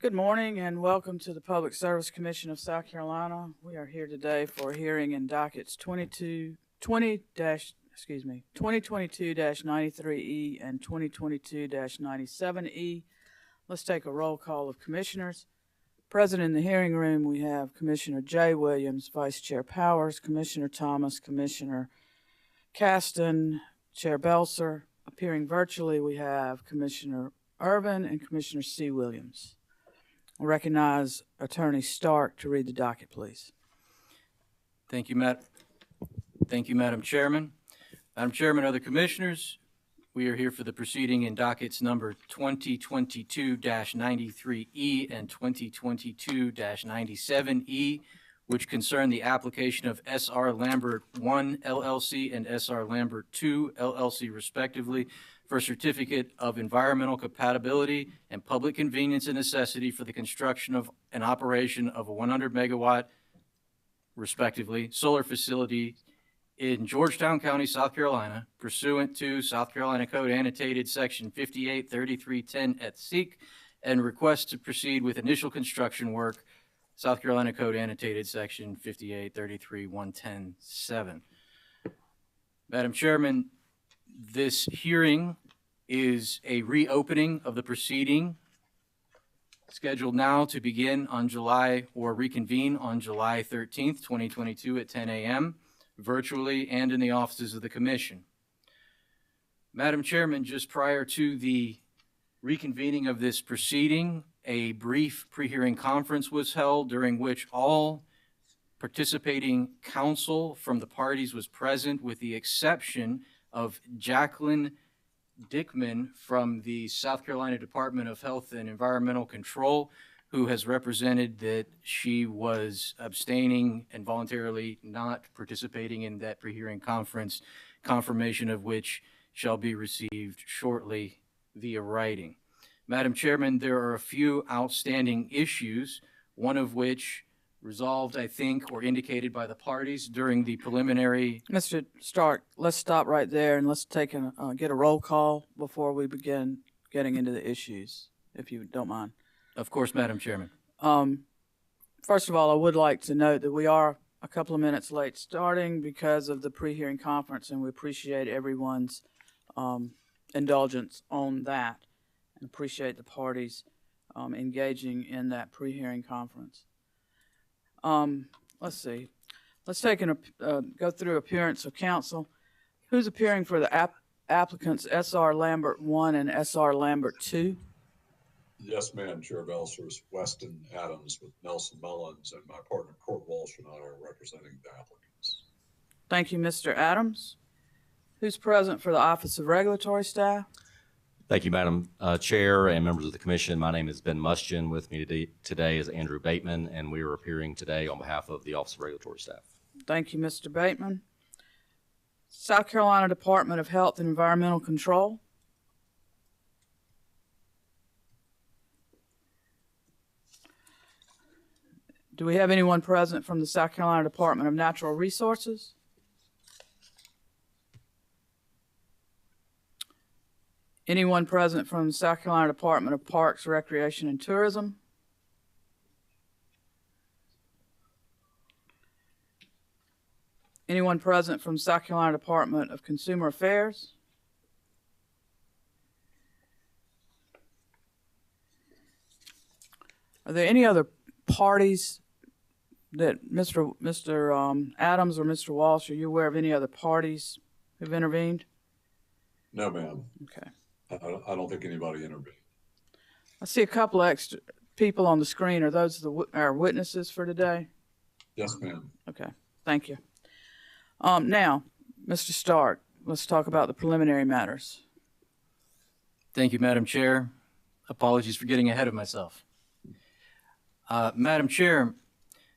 Good morning and welcome to the Public Service Commission of South Carolina. We are here today for a hearing in dockets 2022-93E and 2022-97E. Let's take a roll call of commissioners. Present in the hearing room, we have Commissioner Jay Williams, Vice Chair Powers, Commissioner Thomas, Commissioner Caston, Chair Belser. Appearing virtually, we have Commissioner Irvin and Commissioner C. Williams. I recognize Attorney Stark to read the docket, please. Thank you, Madam Chairman. Madam Chairman, other commissioners, we are here for the proceeding in dockets number 2022-93E and 2022-97E, which concern the application of S.R. Lambert 1 LLC and S.R. Lambert 2 LLC respectively for a certificate of environmental compatibility and public convenience and necessity for the construction of an operation of a 100 megawatt, respectively, solar facility in Georgetown County, South Carolina, pursuant to South Carolina Code annotated section 583310 et seq, and request to proceed with initial construction work, South Carolina Code annotated section 58331107. Madam Chairman, this hearing is a reopening of the proceeding scheduled now to begin on reconvene on July 13th, 2022 at 10 a.m. virtually and in the offices of the Commission. Madam Chairman, just prior to the reconvening of this proceeding, a brief pre-hearing conference was held during which all participating counsel from the parties was present with the exception of Jacqueline Dickman from the South Carolina Department of Health and Environmental Control, who has represented that she was abstaining and voluntarily not participating in that pre-hearing conference, confirmation of which shall be received shortly via writing. Madam Chairman, there are a few outstanding issues, one of which resolved, I think, or indicated by the parties during the preliminary. Mr. Stark, let's stop right there and let's take get a roll call before we begin getting into the issues, if you don't mind. Of course, Madam Chairman. First of all, I would like to note that we are a couple of minutes late starting because of the pre-hearing conference, and we appreciate everyone's indulgence on that and appreciate the parties engaging in that pre-hearing conference. Let's see. Let's take go through appearance of counsel. Who's appearing for the applicants S.R. Lambert 1 and S.R. Lambert 2? Yes, ma'am. Chair Belser's Weston Adams with Nelson Mullins, and my partner Court Walsh and I are representing the applicants. Thank you, Mr. Adams. Who's present for the Office of Regulatory Staff? Thank you, Madam Chair and members of the Commission. My name is Ben Mustian. With me today is Andrew Bateman, and we are appearing today on behalf of the Office of Regulatory Staff. Thank you, Mr. Bateman. South Carolina Department of Health and Environmental Control. Do we have anyone present from the South Carolina Department of Natural Resources? Anyone present from the South Carolina Department of Parks, Recreation, and Tourism? Anyone present from South Carolina Department of Consumer Affairs? Are there any other parties that Mr. Adams or Mr. Walsh, are you aware of any other parties who've intervened? No, ma'am. Okay. I don't think anybody intervened. I see a couple extra people on the screen. Are those our witnesses for today? Yes, ma'am. Okay, thank you. Now, Mr. Stark, let's talk about the preliminary matters. Thank you, Madam Chair. Apologies for getting ahead of myself. Madam Chair,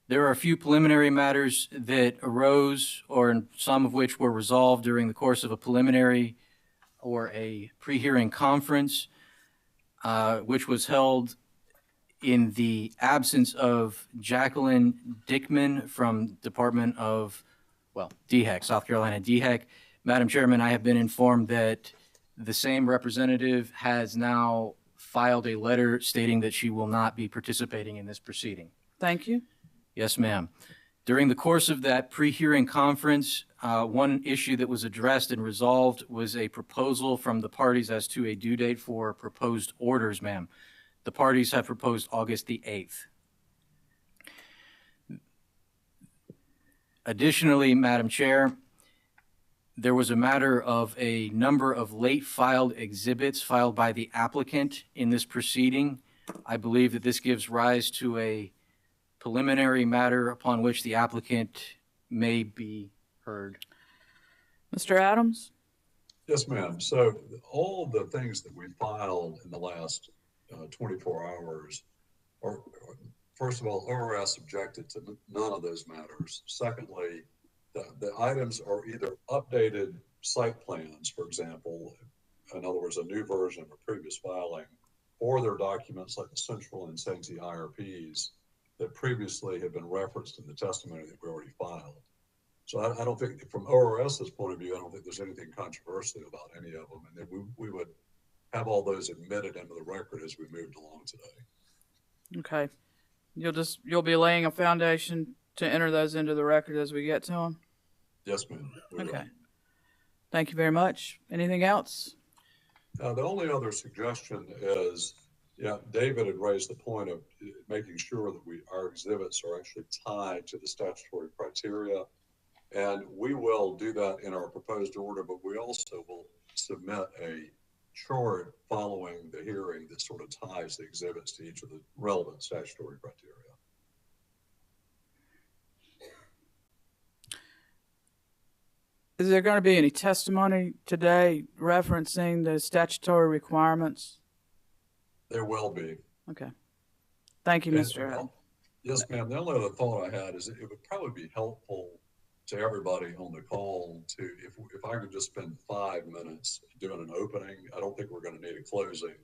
there are a few preliminary matters that arose, or some of which were resolved during the course of a preliminary or a pre-hearing conference, which was held in the absence of Jacqueline Dickman from Department of, DHEC, South Carolina DHEC. Madam Chairman, I have been informed that the same representative has now filed a letter stating that she will not be participating in this proceeding. Thank you. Yes, ma'am. During the course of that pre-hearing conference, one issue that was addressed and resolved was a proposal from the parties as to a due date for proposed orders, ma'am. The parties have proposed August the 8th. Additionally, Madam Chair, there was a matter of a number of late filed exhibits filed by the applicant in this proceeding. I believe that this gives rise to a preliminary matter upon which the applicant may be heard. Mr. Adams? Yes, ma'am. So all the things that we filed in the last 24 hours are, first of all, ORS objected to none of those matters. Secondly, the items are either updated site plans, for example, in other words, a new version of a previous filing, or they're documents like the Central and Santee IRPs that previously had been referenced in the testimony that we already filed. So I don't think, from ORS's point of view, I don't think there's anything controversial about any of them, and then we would have all those admitted into the record as we moved along today. Okay. You'll be laying a foundation to enter those into the record as we get to them? Yes, ma'am. Okay. Thank you very much. Anything else? The only other suggestion is, yeah, David had raised the point of making sure that our exhibits are actually tied to the statutory criteria. And we will do that in our proposed order, but we also will submit a chart following the hearing that sort of ties the exhibits to each of the relevant statutory criteria. Is there going to be any testimony today referencing the statutory requirements? There will be. Okay. Thank you, Mr. Adams. Yes, ma'am. The only other thought I had is it would probably be helpful to everybody on the call to, if I could just spend 5 minutes doing an opening. I don't think we're going to need a closing,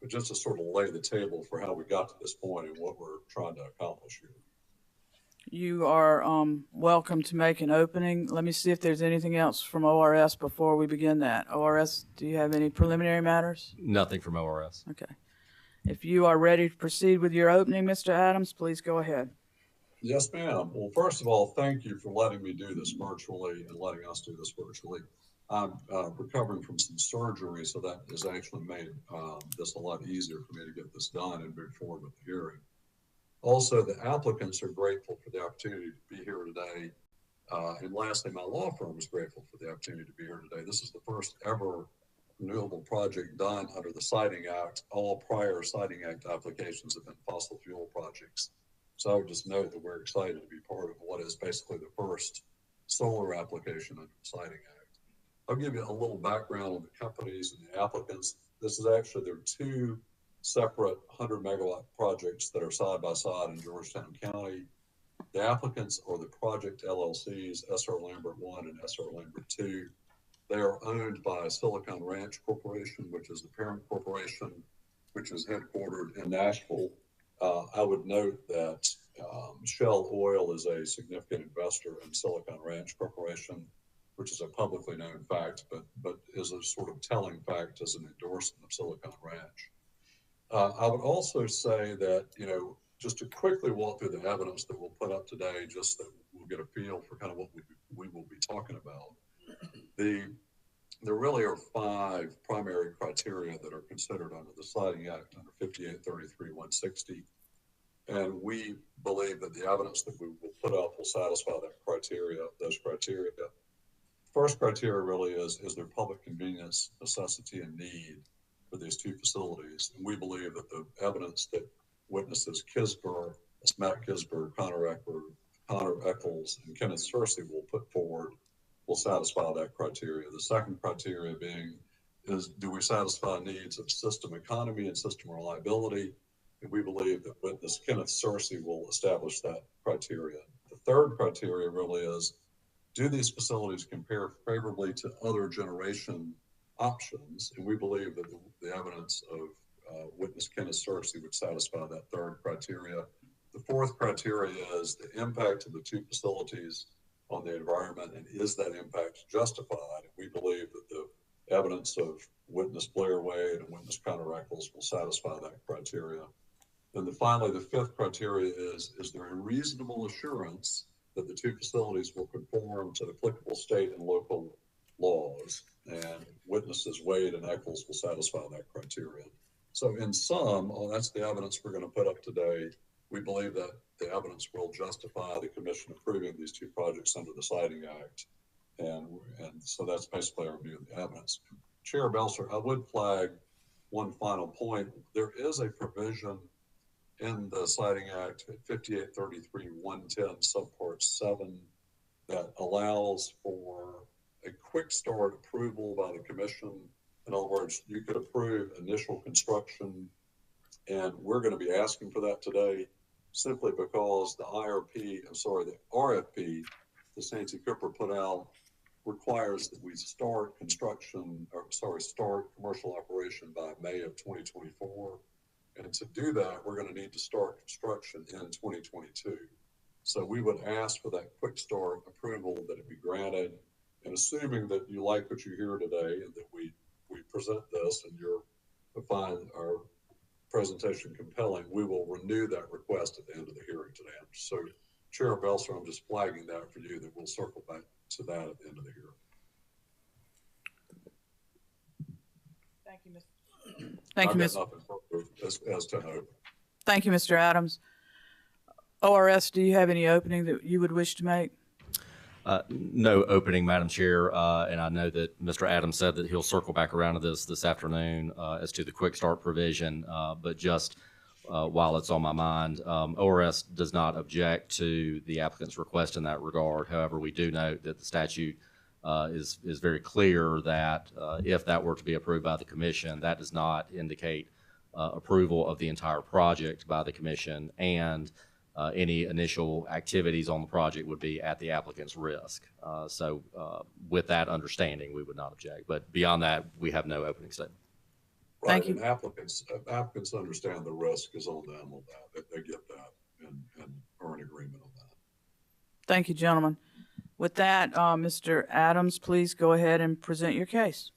but just to sort of lay the table for how we got to this point and what we're trying to accomplish here. You are welcome to make an opening. Let me see if there's anything else from ORS before we begin that. ORS, do you have any preliminary matters? Nothing from ORS. Okay. If you are ready to proceed with your opening, Mr. Adams, please go ahead. Yes, ma'am. Well, first of all, thank you for letting me do this virtually and letting us do this virtually. I'm recovering from some surgery, so that has actually made this a lot easier for me to get this done and move forward with the hearing. Also, the applicants are grateful for the opportunity to be here today. And lastly, my law firm is grateful for the opportunity to be here today. This is the first ever renewable project done under the Siting Act. All prior Siting Act applications have been fossil fuel projects. So I would just note that we're excited to be part of what is basically the first solar application under the Siting Act. I'll give you a little background on the companies and the applicants. This is actually, there are two separate 100 megawatt projects that are side by side in Georgetown County. The applicants are the project LLCs, SR Lambert 1 and SR Lambert 2. They are owned by Silicon Ranch Corporation, which is the parent corporation, which is headquartered in Nashville. I would note that Shell Oil is a significant investor in Silicon Ranch Corporation, which is a publicly known fact, but is a sort of telling fact as an endorsement of Silicon Ranch. I would also say that, just to quickly walk through the evidence that we'll put up today, just that we'll get a feel for kind of what we will be talking about. There really are 5 primary criteria that are considered under the Siting Act under 5833-160. And we believe that the evidence that we will put up will satisfy those criteria. First criteria really is there public convenience, necessity, and need for these two facilities. And we believe that the evidence that witnesses Kisber, Matt Kisber, Connor Eccles, and Kenneth Searcy will put forward will satisfy that criteria. The second criteria being is, do we satisfy needs of system economy and system reliability? And we believe that witness Kenneth Searcy will establish that criteria. The third criteria really is, do these facilities compare favorably to other generation options? And we believe that the evidence of witness Kenneth Searcy would satisfy that third criteria. The fourth criteria is the impact of the two facilities on the environment, and is that impact justified? And we believe that the evidence of witness Blair Wade and witness Connor Eccles will satisfy that criteria. And then finally, the fifth criteria is there a reasonable assurance that the two facilities will conform to applicable state and local laws? And witnesses Wade and Eccles will satisfy that criteria. So in sum, that's the evidence we're going to put up today. We believe that the evidence will justify the commission approving these two projects under the Siting Act. And so that's basically our view of the evidence. Chair Belser, I would flag one final point. There is a provision in the Siting Act, 5833-110 subpart 7, that allows for a quick start approval by the commission. In other words, you could approve initial construction, and we're going to be asking for that today simply because the RFP the Santee Cooper put out requires that we start commercial operation by May of 2024. And to do that, we're going to need to start construction in 2022. So we would ask for that quick start approval that it be granted. And assuming that you like what you hear today and that we present this and you find our presentation compelling, we will renew that request at the end of the hearing today. So Chair Belser, I'm just flagging that for you, that we'll circle back to that at the end of the hearing. Thank you, Mr. Thank you, Mr. Thank you, Mr. Adams. ORS, do you have any opening that you would wish to make? No opening, Madam Chair, and I know that Mr. Adams said that he'll circle back around to this afternoon as to the quick start provision, but just while it's on my mind, ORS does not object to the applicant's request in that regard. However, we do note that the statute is very clear that if that were to be approved by the commission, that does not indicate approval of the entire project by the commission, and any initial activities on the project would be at the applicant's risk. So with that understanding, we would not object. But beyond that, we have no opening statement. Right. Thank you. And applicants understand the risk is on them on that. They get that and are in agreement on that. Thank you, gentlemen. With that, Mr. Adams, please go ahead and present your case.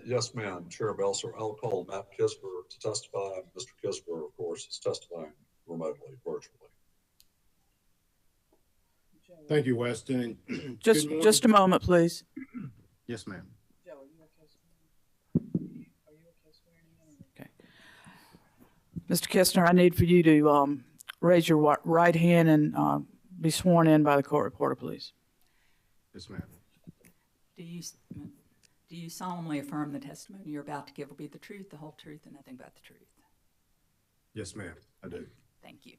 Yes, ma'am. Chair Belser, I'll call Matt Kisber to testify. Mr. Kisber, of course, is testifying virtually. Thank you, Weston. Just a moment, please. Yes, ma'am. Okay. Mr. Kistner, I need for you to raise your right hand and be sworn in by the court reporter, please. Yes, ma'am. Do you solemnly affirm the testimony you're about to give will be the truth, the whole truth, and nothing but the truth? Yes, ma'am. I do. Thank you.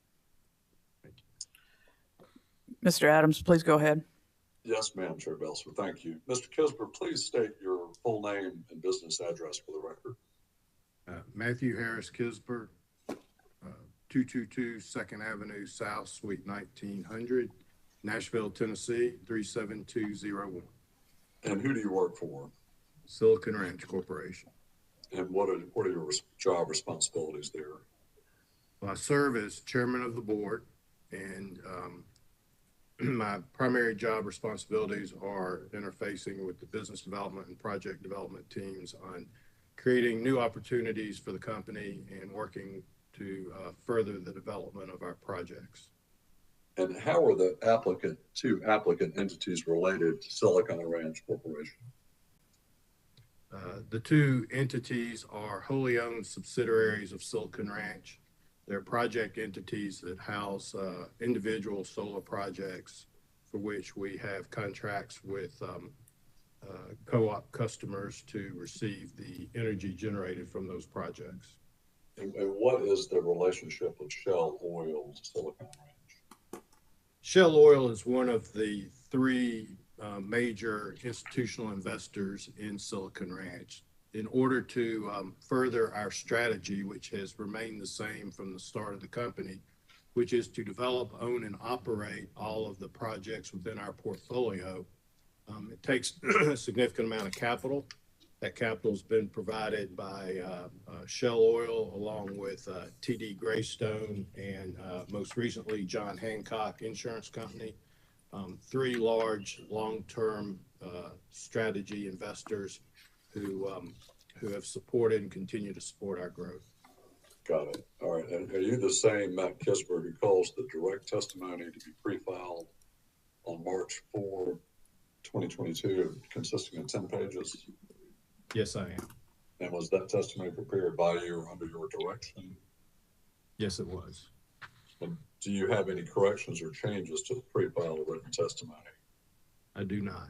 Thank you. Mr. Adams, please go ahead. Yes, ma'am, Chair Belser. Thank you. Mr. Kisber, please state your full name and business address for the record. Matthew Harris Kisber, 222 2nd Avenue South, Suite 1900, Nashville, Tennessee, 37201. And who do you work for? Silicon Ranch Corporation. And what are your job responsibilities there? Well, I serve as chairman of the board, and my primary job responsibilities are interfacing with the business development and project development teams on creating new opportunities for the company and working to further the development of our projects. And how are the two applicant entities related to Silicon Ranch Corporation? The two entities are wholly owned subsidiaries of Silicon Ranch. They're project entities that house individual solar projects for which we have contracts with co-op customers to receive the energy generated from those projects. And what is the relationship with Shell Oil to Silicon Ranch? Shell Oil is one of the three major institutional investors in Silicon Ranch. In order to further our strategy, which has remained the same from the start of the company, which is to develop, own, and operate all of the projects within our portfolio, it takes a significant amount of capital. That capital has been provided by Shell Oil, along with TD Greystone, and most recently John Hancock Insurance Company, three large long-term strategy investors who have supported and continue to support our growth. Got it. All right. And are you the same Matt Kisber who calls the direct testimony to be pre-filed on March 4, 2022, consisting of 10 pages? Yes, I am. And was that testimony prepared by you or under your direction? Yes, it was. And do you have any corrections or changes to the pre-filed written testimony? I do not.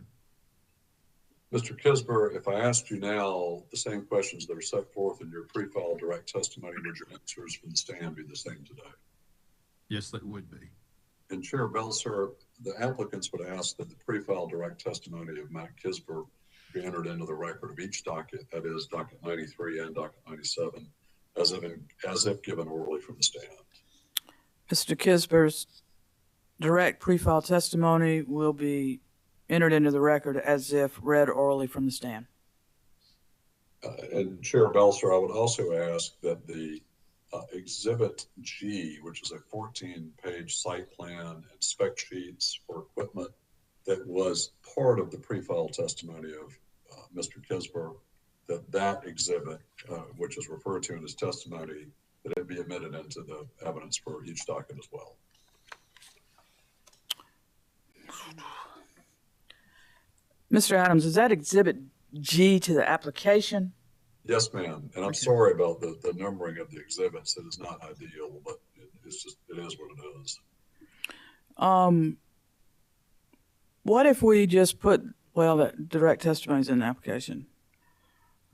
Mr. Kisber, if I asked you now the same questions that are set forth in your pre-filed direct testimony, would your answers from the stand be the same today? Yes, that would be. And Chair Belser, the applicants would ask that the pre-filed direct testimony of Matt Kisber be entered into the record of each docket, that is docket 93 and docket 97, as if given orally from the stand. Mr. Kisber's direct pre-filed testimony will be entered into the record as if read orally from the stand. And Chair Belser, I would also ask that the Exhibit G, which is a 14-page site plan and spec sheets for equipment that was part of the pre-filed testimony of Mr. Kisber, that exhibit, which is referred to in his testimony, that it be admitted into the evidence for each docket as well. Mr. Adams, is that Exhibit G to the application? Yes, ma'am. And I'm sorry about the numbering of the exhibits. It is not ideal, but it is what it is. What if we just put, well, that direct testimony is in the application.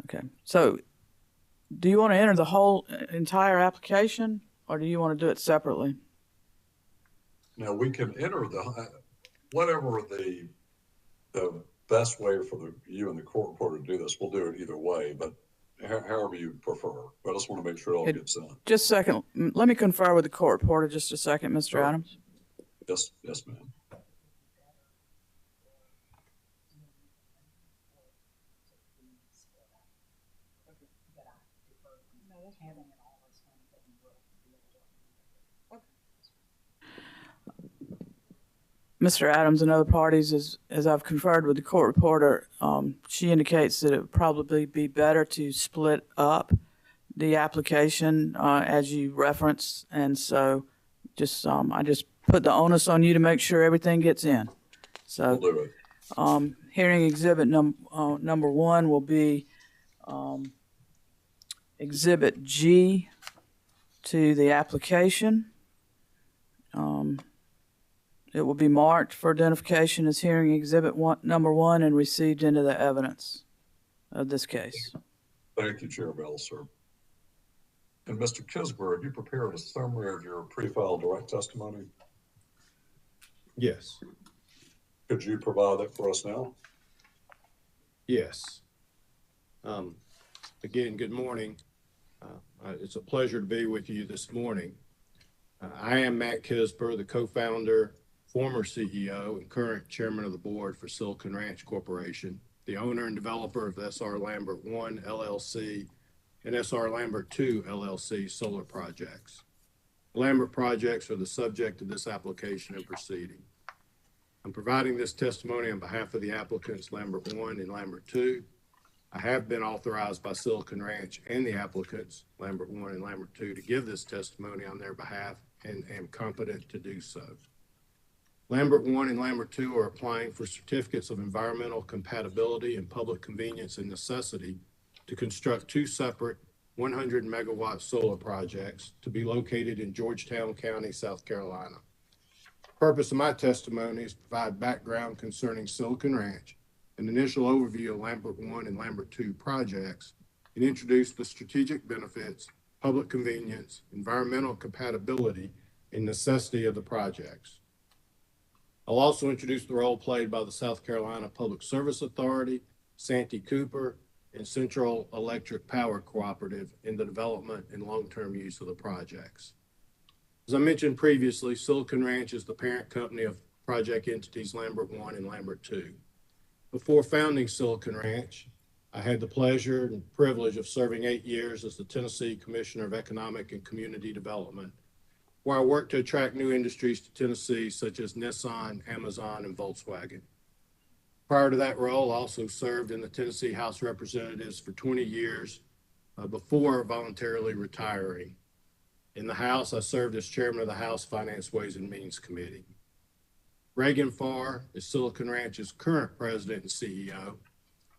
Okay. So do you want to enter the whole entire application or do you want to do it separately? Now we can enter whatever the best way for you and the court reporter to do this. We'll do it either way, but however you prefer. But I just want to make sure it all gets in. Just a second. Let me confer with the court reporter just a second, Mr. Sure. Adams. Yes, ma'am. Mr. Adams and other parties, as I've conferred with the court reporter, she indicates that it would probably be better to split up the application as you reference, and so I just put the onus on you to make sure everything gets in. So We'll do it. Hearing exhibit number one will be Exhibit G to the application. It will be marked for identification as hearing exhibit number one and received into the evidence of this case. Thank you, Chair Belser. And Mr. Kisber, have you prepared a summary of your pre-filed direct testimony? Yes. Could you provide that for us now? Yes. Again, good morning. It's a pleasure to be with you this morning. I am Matt Kisber, the co-founder, former CEO, and current chairman of the board for Silicon Ranch Corporation, the owner and developer of SR Lambert 1 LLC and SR Lambert 2 LLC solar projects. Lambert projects are the subject of this application and proceeding. I'm providing this testimony on behalf of the applicants Lambert 1 and Lambert 2. I have been authorized by Silicon Ranch and the applicants Lambert 1 and Lambert 2 to give this testimony on their behalf and am competent to do so. Lambert 1 and Lambert 2 are applying for certificates of environmental compatibility and public convenience and necessity to construct two separate 100 megawatt solar projects to be located in Georgetown County, South Carolina. The purpose of my testimony is to provide background concerning Silicon Ranch, an initial overview of Lambert 1 and Lambert 2 projects, and introduce the strategic benefits, public convenience, environmental compatibility, and necessity of the projects. I'll also introduce the role played by the South Carolina Public Service Authority, Santee Cooper, and Central Electric Power Cooperative in the development and long-term use of the projects. As I mentioned previously, Silicon Ranch is the parent company of project entities Lambert 1 and Lambert 2. Before founding Silicon Ranch, I had the pleasure and privilege of serving 8 years as the Tennessee Commissioner of Economic and Community Development, where I worked to attract new industries to Tennessee, such as Nissan, Amazon, and Volkswagen. Prior to that role, I also served in the Tennessee House of Representatives for 20 years before voluntarily retiring. In the House, I served as chairman of the House Finance, Ways, and Means Committee. Reagan Farr is Silicon Ranch's current president and CEO.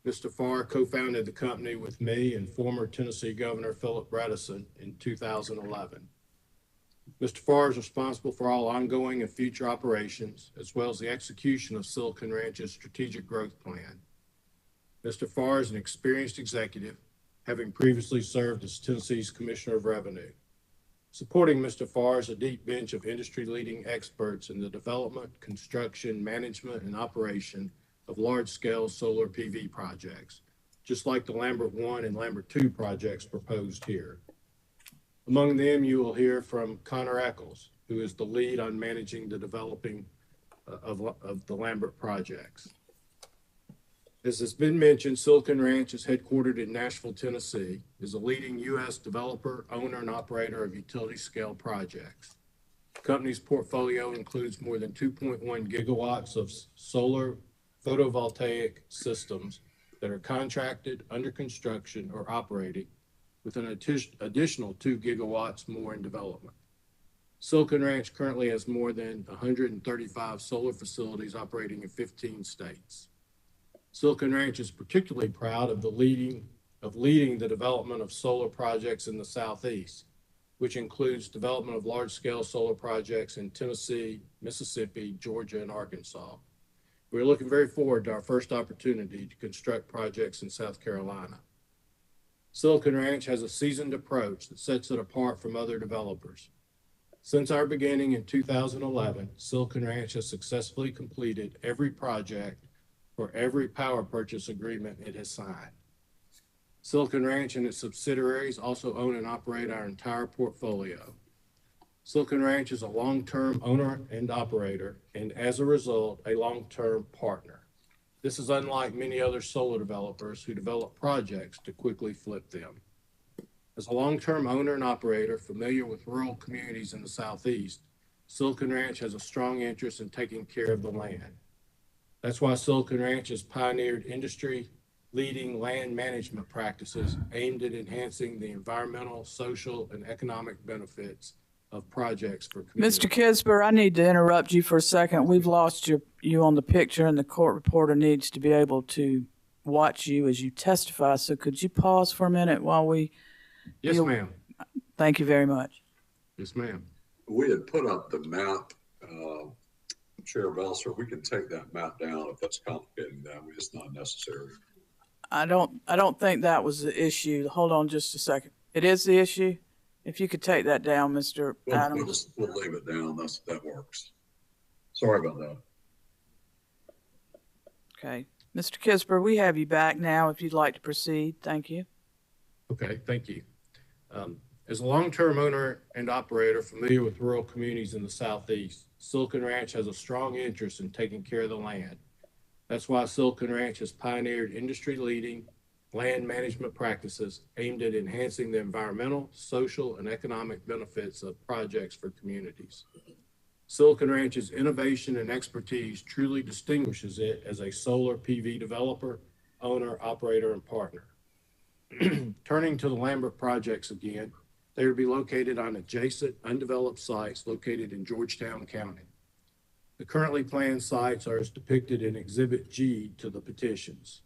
Mr. Farr co-founded the company with me and former Tennessee Governor Philip Bredesen in 2011. Mr. Farr is responsible for all ongoing and future operations, as well as the execution of Silicon Ranch's strategic growth plan. Mr. Farr is an experienced executive, having previously served as Tennessee's Commissioner of Revenue. Supporting Mr. Farr is a deep bench of industry-leading experts in the development, construction, management, and operation of large-scale solar PV projects, just like the Lambert 1 and Lambert 2 projects proposed here. Among them, you will hear from Connor Eccles, who is the lead on managing the developing of the Lambert projects. As has been mentioned, Silicon Ranch is headquartered in Nashville, Tennessee, is a leading U.S. developer, owner, and operator of utility-scale projects. The company's portfolio includes more than 2.1 gigawatts of solar photovoltaic systems that are contracted, under construction, or operating, with an additional 2 gigawatts more in development. Silicon Ranch currently has more than 135 solar facilities operating in 15 states. Silicon Ranch is particularly proud of leading the development of solar projects in the Southeast, which includes development of large-scale solar projects in Tennessee, Mississippi, Georgia, and Arkansas. We're looking very forward to our first opportunity to construct projects in South Carolina. Silicon Ranch has a seasoned approach that sets it apart from other developers. Since our beginning in 2011, Silicon Ranch has successfully completed every project for every power purchase agreement it has signed. Silicon Ranch and its subsidiaries also own and operate our entire portfolio. Silicon Ranch is a long-term owner and operator, and as a result, a long-term partner. This is unlike many other solar developers who develop projects to quickly flip them. As a long-term owner and operator familiar with rural communities in the Southeast, Silicon Ranch has a strong interest in taking care of the land. That's why Silicon Ranch has pioneered industry-leading land management practices aimed at enhancing the environmental, social, and economic benefits of projects for communities. Mr. Kisber, I need to interrupt you for a second. We've lost you on the picture, and the court reporter needs to be able to watch you as you testify. So could you pause for a minute while we... Yes, ma'am. Thank you very much. Yes, ma'am. We had put up the map, Chair Belser. We can take that map down if that's complicating that. It's not necessary. I don't think that was the issue. Hold on just a second. It is the issue? If you could take that down, Mr. Adams. We'll leave it down. That works. Sorry about that. Okay. Mr. Kisber, we have you back now if you'd like to proceed. Thank you. Okay, thank you. As a long-term owner and operator familiar with rural communities in the Southeast, Silicon Ranch has a strong interest in taking care of the land. That's why Silicon Ranch has pioneered industry-leading land management practices aimed at enhancing the environmental, social, and economic benefits of projects for communities. Silicon Ranch's innovation and expertise truly distinguishes it as a solar PV developer, owner, operator, and partner. Turning to the Lambert projects again, they would be located on adjacent undeveloped sites located in Georgetown County. The currently planned sites are as depicted in Exhibit G to the petitions.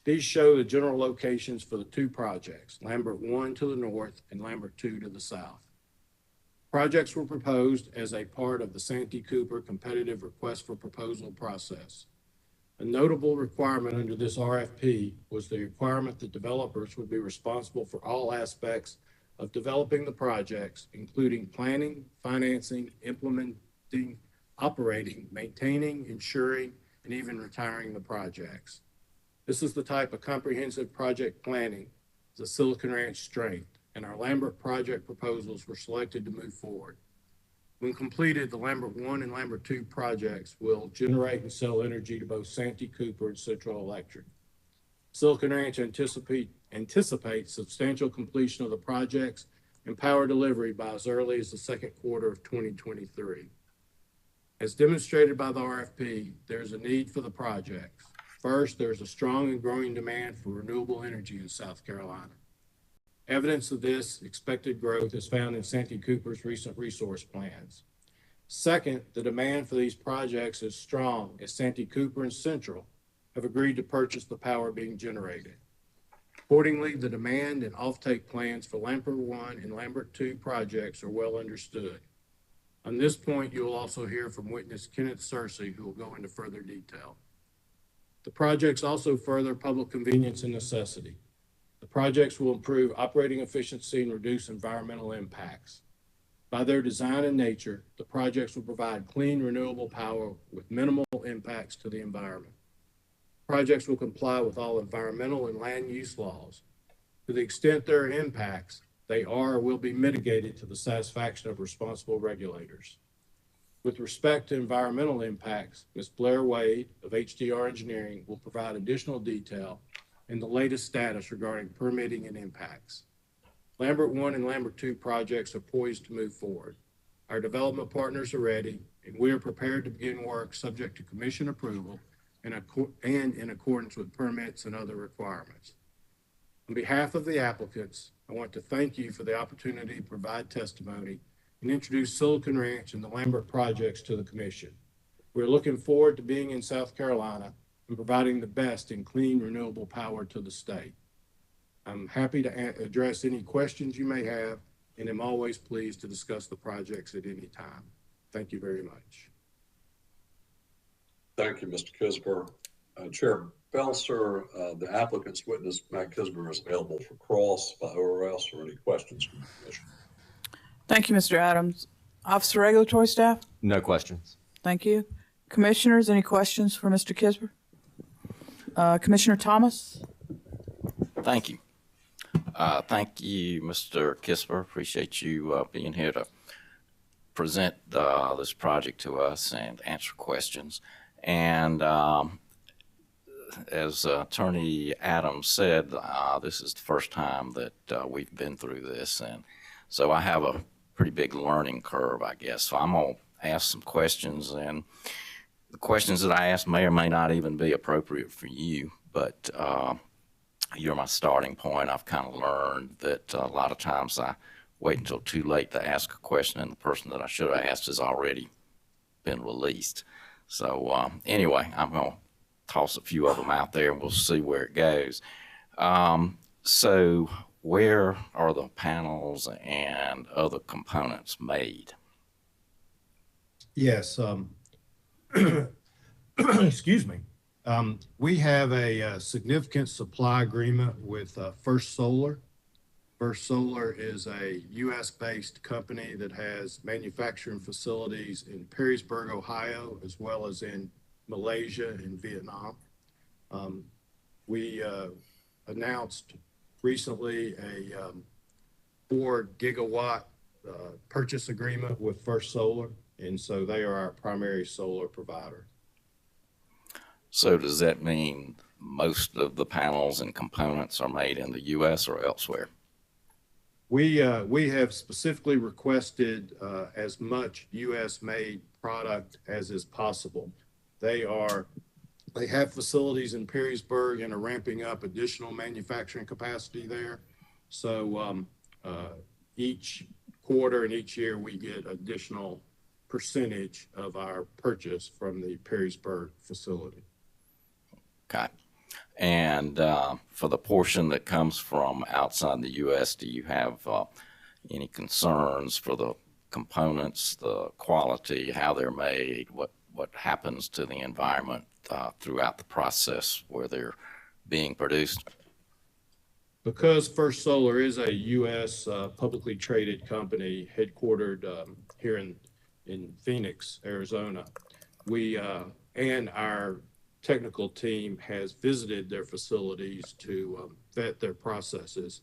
These show the general locations for the two projects, Lambert 1 to the north and Lambert 2 to the south. Projects were proposed as a part of the Santee Cooper competitive request for proposal process. A notable requirement under this RFP was the requirement that developers would be responsible for all aspects of developing the projects, including planning, financing, implementing, operating, maintaining, insuring, and even retiring the projects. This is the type of comprehensive project planning the Silicon Ranch strength, and our Lambert project proposals were selected to move forward. When completed, the Lambert 1 and Lambert 2 projects will generate and sell energy to both Santee Cooper and Central Electric. Silicon Ranch anticipates substantial completion of the projects and power delivery by as early as the second quarter of 2023. As demonstrated by the RFP, there is a need for the projects. First, there's a strong and growing demand for renewable energy in South Carolina. Evidence of this expected growth is found in Santee Cooper's recent resource plans. Second, the demand for these projects is strong as Santee Cooper and Central have agreed to purchase the power being generated. Accordingly, the demand and offtake plans for Lambert 1 and Lambert 2 projects are well understood. On this point, you will also hear from witness Kenneth Searcy, who will go into further detail. The projects also further public convenience and necessity. The projects will improve operating efficiency and reduce environmental impacts. By their design and nature, the projects will provide clean, renewable power with minimal impacts to the environment. Projects will comply with all environmental and land use laws. To the extent there are impacts, they are or will be mitigated to the satisfaction of responsible regulators. With respect to environmental impacts, Ms. Blair Wade of HDR Engineering will provide additional detail and the latest status regarding permitting and impacts. Lambert 1 and Lambert 2 projects are poised to move forward. Our development partners are ready, and we are prepared to begin work subject to commission approval and in accordance with permits and other requirements. On behalf of the applicants, I want to thank you for the opportunity to provide testimony and introduce Silicon Ranch and the Lambert projects to the commission. We're looking forward to being in South Carolina and providing the best in clean, renewable power to the state. I'm happy to address any questions you may have, and am always pleased to discuss the projects at any time. Thank you very much. Thank you, Mr. Kisber. Chair Belser, the applicant's witness, Matt Kisber, is available for cross by ORS or any questions from the commission. Thank you, Mr. Adams. Office of Regulatory Staff? No questions. Thank you. Commissioners, any questions for Mr. Kisber? Commissioner Thomas? Thank you. Thank you, Mr. Kisper. Appreciate you being here to present this project to us and answer questions. And as Attorney Adams said, this is the first time that we've been through this. And so I have a pretty big learning curve, I guess. So I'm going to ask some questions, and the questions that I ask may or may not even be appropriate for you, but you're my starting point. I've kind of learned that a lot of times I wait until too late to ask a question, and the person that I should have asked has already been released. So anyway, I'm going to toss a few of them out there, and we'll see where it goes. So where are the panels and other components made? Yes. Excuse me. We have a significant supply agreement with First Solar. First Solar is a U.S.-based company that has manufacturing facilities in Perrysburg, Ohio, as well as in Malaysia and Vietnam. We announced recently a 4 gigawatt purchase agreement with First Solar, and so they are our primary solar provider. So does that mean most of the panels and components are made in the U.S. or elsewhere? We have specifically requested as much U.S.-made product as is possible. They have facilities in Perrysburg and are ramping up additional manufacturing capacity there. So each quarter and each year we get additional percentage of our purchase from the Perrysburg facility. Okay. And for the portion that comes from outside the U.S., do you have any concerns for the components, the quality, how they're made, what happens to the environment throughout the process where they're being produced? Because First Solar is a U.S. Publicly traded company headquartered here in Phoenix, Arizona, we and our technical team has visited their facilities to vet their processes.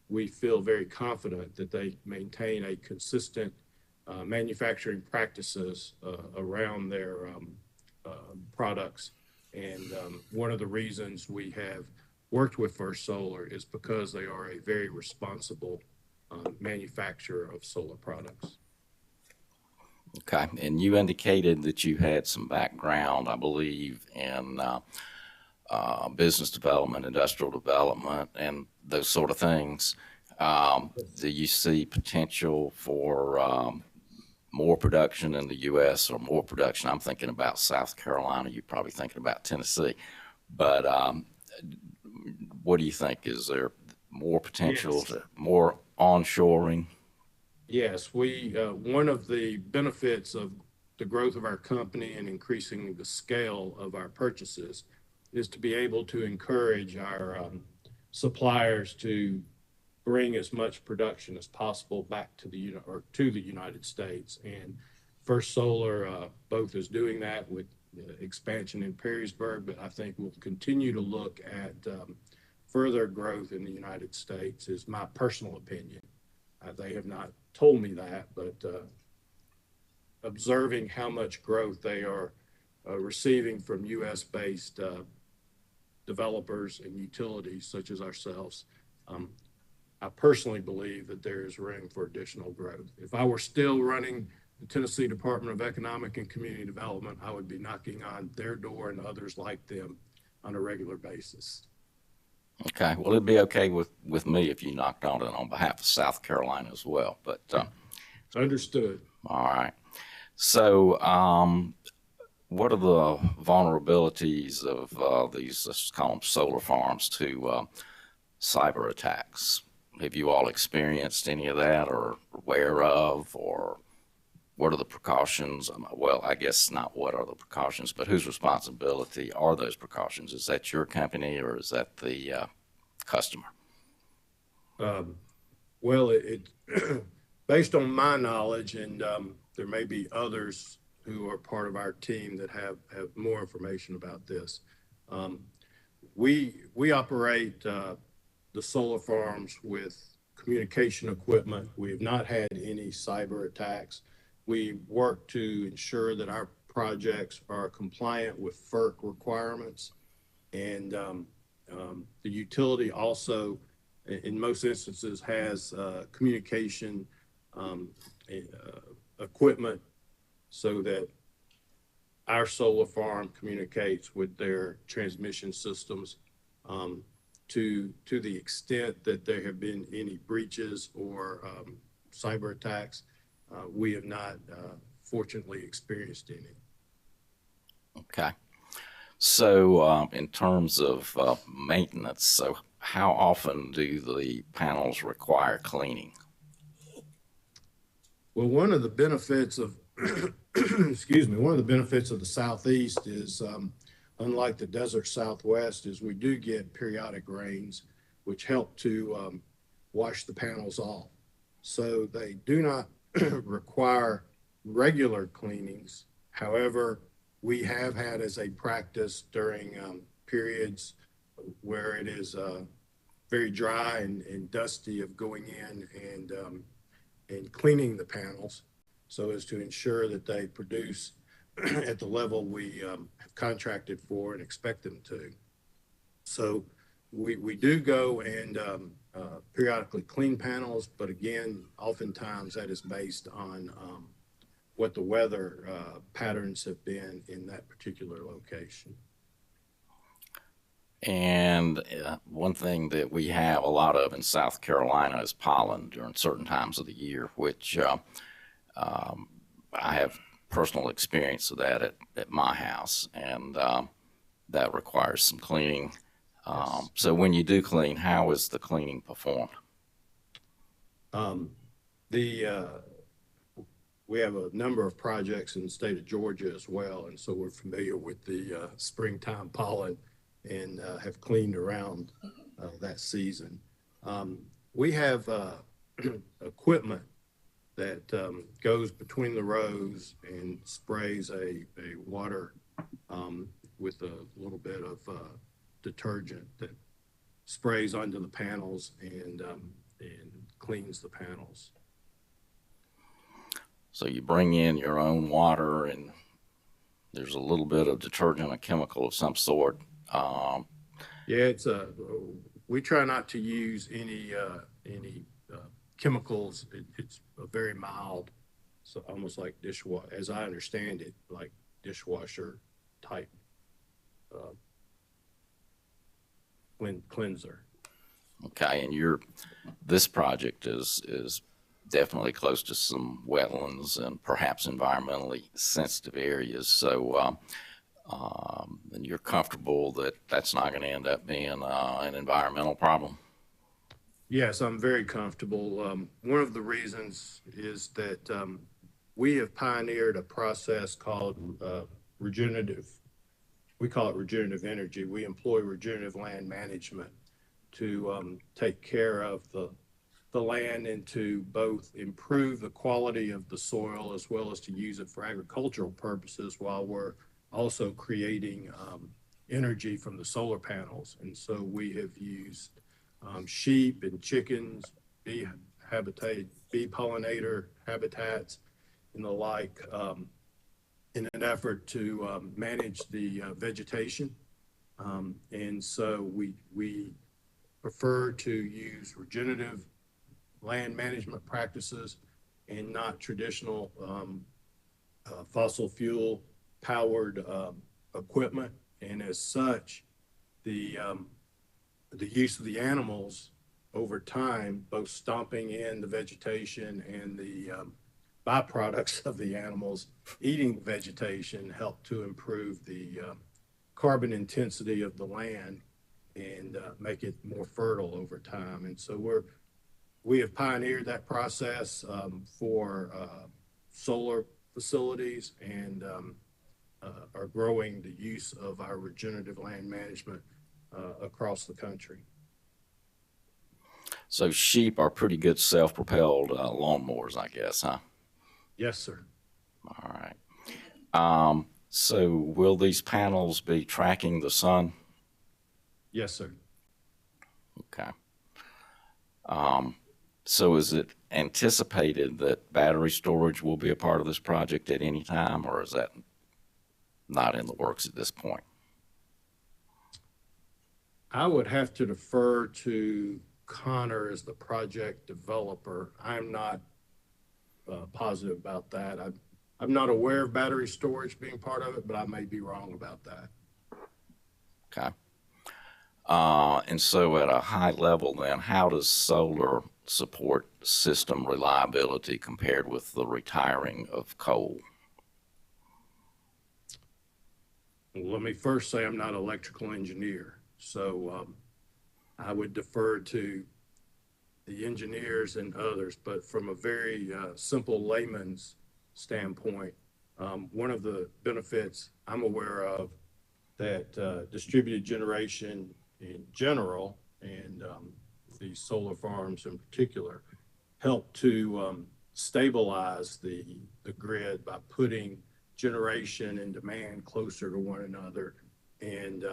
We feel very confident that they maintain a consistent manufacturing practices around their products. And one of the reasons we have worked with First Solar is because they are a very responsible manufacturer of solar products. Okay, and you indicated that you had some background, I believe, in business development, industrial development, and those sort of things. Do you see potential for more production in the U.S. or more production? I'm thinking about South Carolina. You're probably thinking about Tennessee. But what do you think? Is there more potential, Yes. more onshoring? Yes, one of the benefits of the growth of our company and increasing the scale of our purchases is to be able to encourage our suppliers to bring as much production as possible back to to the United States. And First Solar both is doing that with expansion in Perrysburg, but I think we'll continue to look at further growth in the United States, is my personal opinion. They have not told me that, but observing how much growth they are receiving from U.S.-based developers and utilities such as ourselves, I personally believe that there is room for additional growth. If I were still running the Tennessee Department of Economic and Community Development, I would be knocking on their door and others like them on a regular basis. Okay, well, it'd be okay with me if you knocked on it on behalf of South Carolina as well, but Understood. all right. So what are the vulnerabilities of these, let's call them solar farms, to cyber attacks? Have you all experienced any of that or aware of, or what are the precautions? Well, I guess not what are the precautions, but whose responsibility are those precautions? Is that your company or is that the customer? Well, based on my knowledge, and there may be others who are part of our team that have more information about this. We operate the solar farms with communication equipment. We have not had any cyber attacks. We work to ensure that our projects are compliant with FERC requirements. And the utility also, in most instances, has communication equipment so that our solar farm communicates with their transmission systems. To the extent that there have been any breaches or cyber attacks, we have not fortunately experienced any. Okay. So in terms of maintenance, so how often do the panels require cleaning? Well, one of the benefits of, excuse me, one of the benefits of the Southeast is, unlike the desert Southwest, is we do get periodic rains, which help to wash the panels off. So they do not require regular cleanings. However, we have had as a practice during periods where it is very dry and dusty of going in and cleaning the panels so as to ensure that they produce at the level we have contracted for and expect them to. So we do go and periodically clean panels, but again, oftentimes that is based on what the weather patterns have been in that particular location. And one thing that we have a lot of in South Carolina is pollen during certain times of the year, which I have personal experience of that at my house, and that requires some cleaning. Yes. So when you do clean, how is the cleaning performed? We have a number of projects in the state of Georgia as well, and so we're familiar with the springtime pollen and have cleaned around that season. We have equipment that goes between the rows and sprays a water with a little bit of detergent that sprays onto the panels and cleans the panels. So you bring in your own water and there's a little bit of detergent, a chemical of some sort. Yeah, we try not to use any chemicals. It's a very mild, so almost like dishwasher, as I understand it, like dishwasher type cleanser. Okay, and this project is definitely close to some wetlands and perhaps environmentally sensitive areas. So, and you're comfortable that that's not going to end up being an environmental problem? Yes, I'm very comfortable. One of the reasons is that we have pioneered a process called regenerative. We call it regenerative energy. We employ regenerative land management to take care of the land and to both improve the quality of the soil as well as to use it for agricultural purposes while we're also creating energy from the solar panels. And so we have used sheep and chickens, bee pollinator habitats and the like in an effort to manage the vegetation. And so we prefer to use regenerative land management practices and not traditional fossil fuel powered equipment. And as such, the use of the animals over time, both stomping in the vegetation and the byproducts of the animals eating vegetation, help to improve the carbon intensity of the land and make it more fertile over time. And so we have pioneered that process for solar facilities and are growing the use of our regenerative land management across the country. So sheep are pretty good self-propelled lawnmowers, I guess, huh? Yes, sir. All right. So will these panels be tracking the sun? Yes, sir. Okay. So is it anticipated that battery storage will be a part of this project at any time, or is that not in the works at this point? I would have to defer to Connor as the project developer. I'm not positive about that. I'm not aware of battery storage being part of it, but I may be wrong about that. Okay. And so at a high level then, how does solar support system reliability compared with the retiring of coal? Well, let me first say I'm not an electrical engineer, so I would defer to the engineers and others, but from a very simple layman's standpoint, one of the benefits I'm aware of that distributed generation in general and these solar farms in particular help to stabilize the grid by putting generation and demand closer to one another and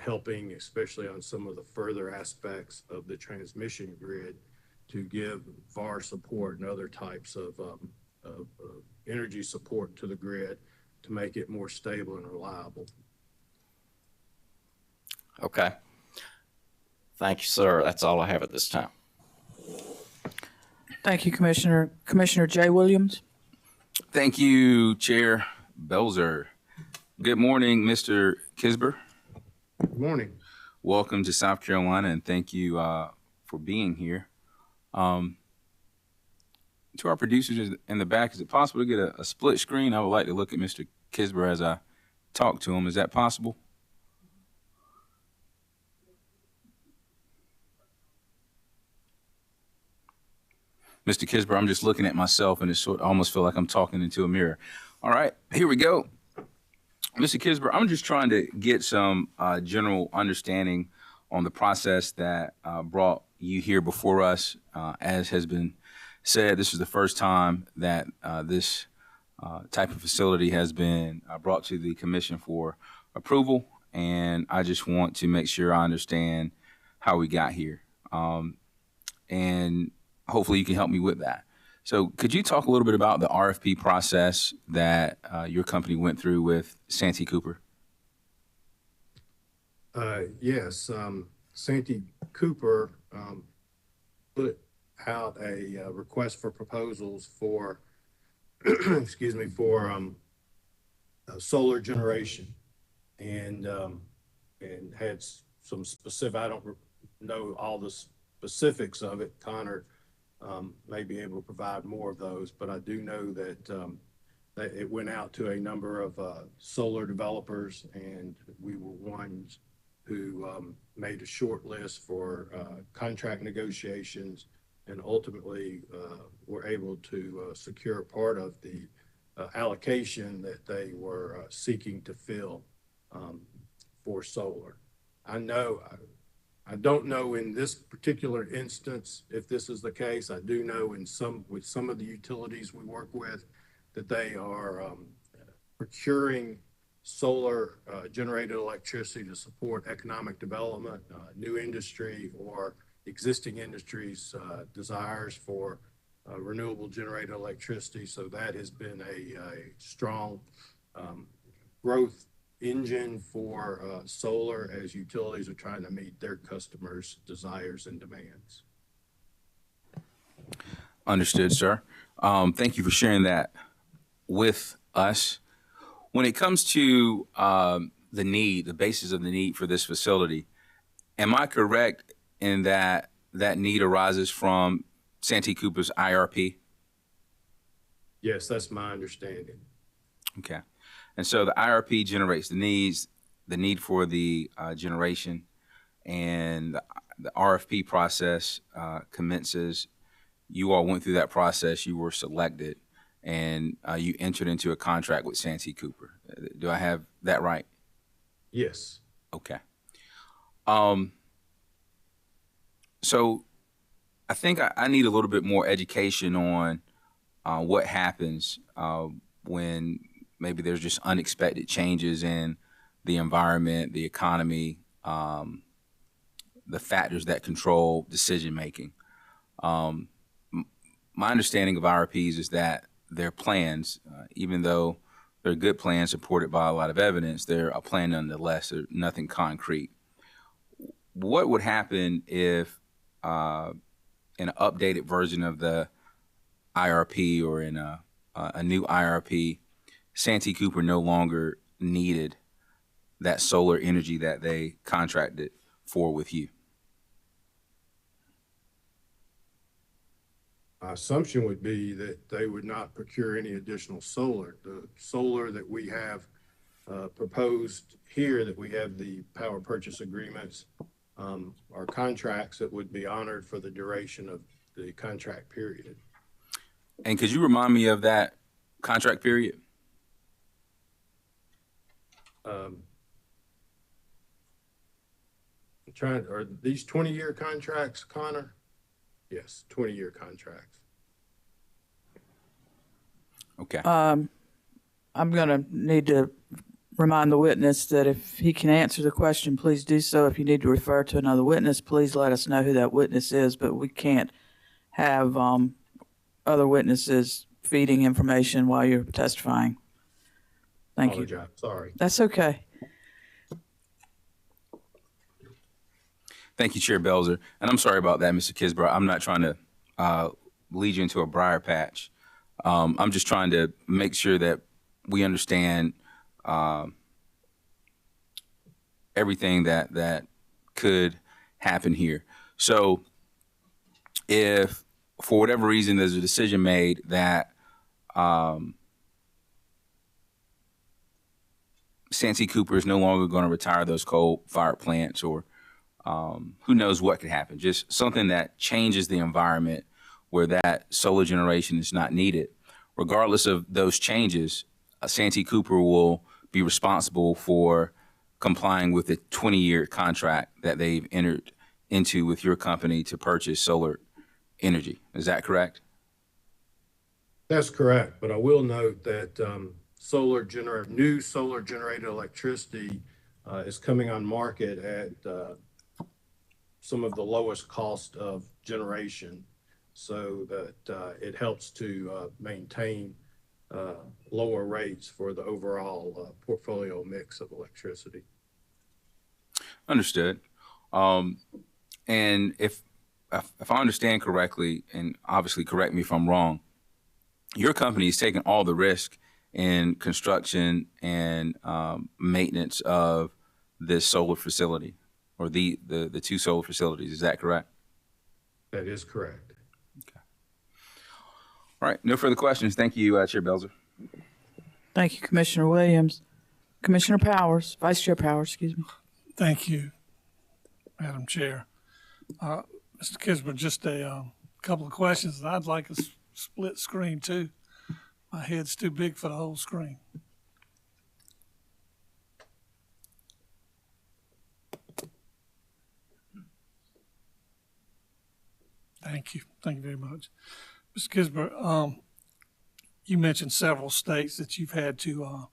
helping, especially on some of the further aspects of the transmission grid, to give VAR support and other types of energy support to the grid to make it more stable and reliable. Okay. Thank you, sir. That's all I have at this time. Thank you, Commissioner. Commissioner Jay Williams. Thank you, Chair Belzer. Good morning, Mr. Kisber. Good morning. Welcome to South Carolina, and thank you for being here. To our producers in the back, is it possible to get a split screen? I would like to look at Mr. Kisber as I talk to him. Is that possible? Mr. Kisber, I'm just looking at myself, and I almost feel like I'm talking into a mirror. All right, here we go. Mr. Kisber, I'm just trying to get some general understanding on the process that brought you here before us. As has been said, this is the first time that this type of facility has been brought to the commission for approval, and I just want to make sure I understand how we got here. And hopefully you can help me with that. So could you talk a little bit about the RFP process that your company went through with Santee Cooper? Yes, Santee Cooper put out a request for proposals for, excuse me, for solar generation and had some specific, I don't know all the specifics of it. Connor may be able to provide more of those, but I do know that that it went out to a number of solar developers, and we were ones who made a short list for contract negotiations, and ultimately were able to secure part of the allocation that they were seeking to fill for solar. I don't know in this particular instance if this is the case. I do know with some of the utilities we work with that they are procuring solar generated electricity to support economic development, new industry, or existing industries' desires for renewable generated electricity. So that has been a strong growth engine for solar as utilities are trying to meet their customers' desires and demands. Understood, sir. Thank you for sharing that with us. When it comes to the basis of the need for this facility, am I correct in that that need arises from Santee Cooper's IRP? Yes, that's my understanding. Okay. And so the IRP generates the need for the generation, and the RFP process commences. You all went through that process, you were selected, and you entered into a contract with Santee Cooper. Do I have that right? Yes. Okay. So I think I need a little bit more education on what happens when maybe there's just unexpected changes in the environment, the economy, the factors that control decision making. My understanding of IRPs is that they're plans, even though they're good plans supported by a lot of evidence, they're a plan nonetheless. They're nothing concrete. What would happen if in an updated version of the IRP or in a new IRP, Santee Cooper no longer needed that solar energy that they contracted for with you? My assumption would be that they would not procure any additional solar. The solar that we have proposed here, that we have the power purchase agreements, are contracts that would be honored for the duration of the contract period. And could you remind me of that contract period? Are these 20-year contracts, Connor? Yes, 20-year contracts. Okay. I'm going to need to remind the witness that if he can answer the question, please do so. If you need to refer to another witness, please let us know who that witness is, but we can't have other witnesses feeding information while you're testifying. Thank you. Apologize. Sorry. That's okay. Thank you, Chair Belzer. And I'm sorry about that, Mr. Kisbro. I'm not trying to lead you into a briar patch. I'm just trying to make sure that we understand everything that could happen here. So if for whatever reason there's a decision made that Santee Cooper is no longer going to retire those coal-fired plants, or who knows what could happen, just something that changes the environment where that solar generation is not needed. Regardless of those changes, Santee Cooper will be responsible for complying with the 20-year contract that they've entered into with your company to purchase solar energy. Is that correct? That's correct, but I will note that new solar generated electricity is coming on market at some of the lowest cost of generation, so that it helps to maintain lower rates for the overall portfolio mix of electricity. Understood. And if I understand correctly, and obviously correct me if I'm wrong, your company is taking all the risk in construction and maintenance of this solar facility. or the two solar facilities. Is that correct? That is correct. All right. No further questions. Thank you, Chair Belzer. Thank you, Commissioner Williams. Commissioner Powers, Vice Chair Powers, excuse me. Thank you, Madam Chair. Mr. Kisber, just a couple of questions. I'd like a split screen too. My head's too big for the whole screen. Thank you. Thank you very much. Mr. Kisber, you mentioned several states that you've had to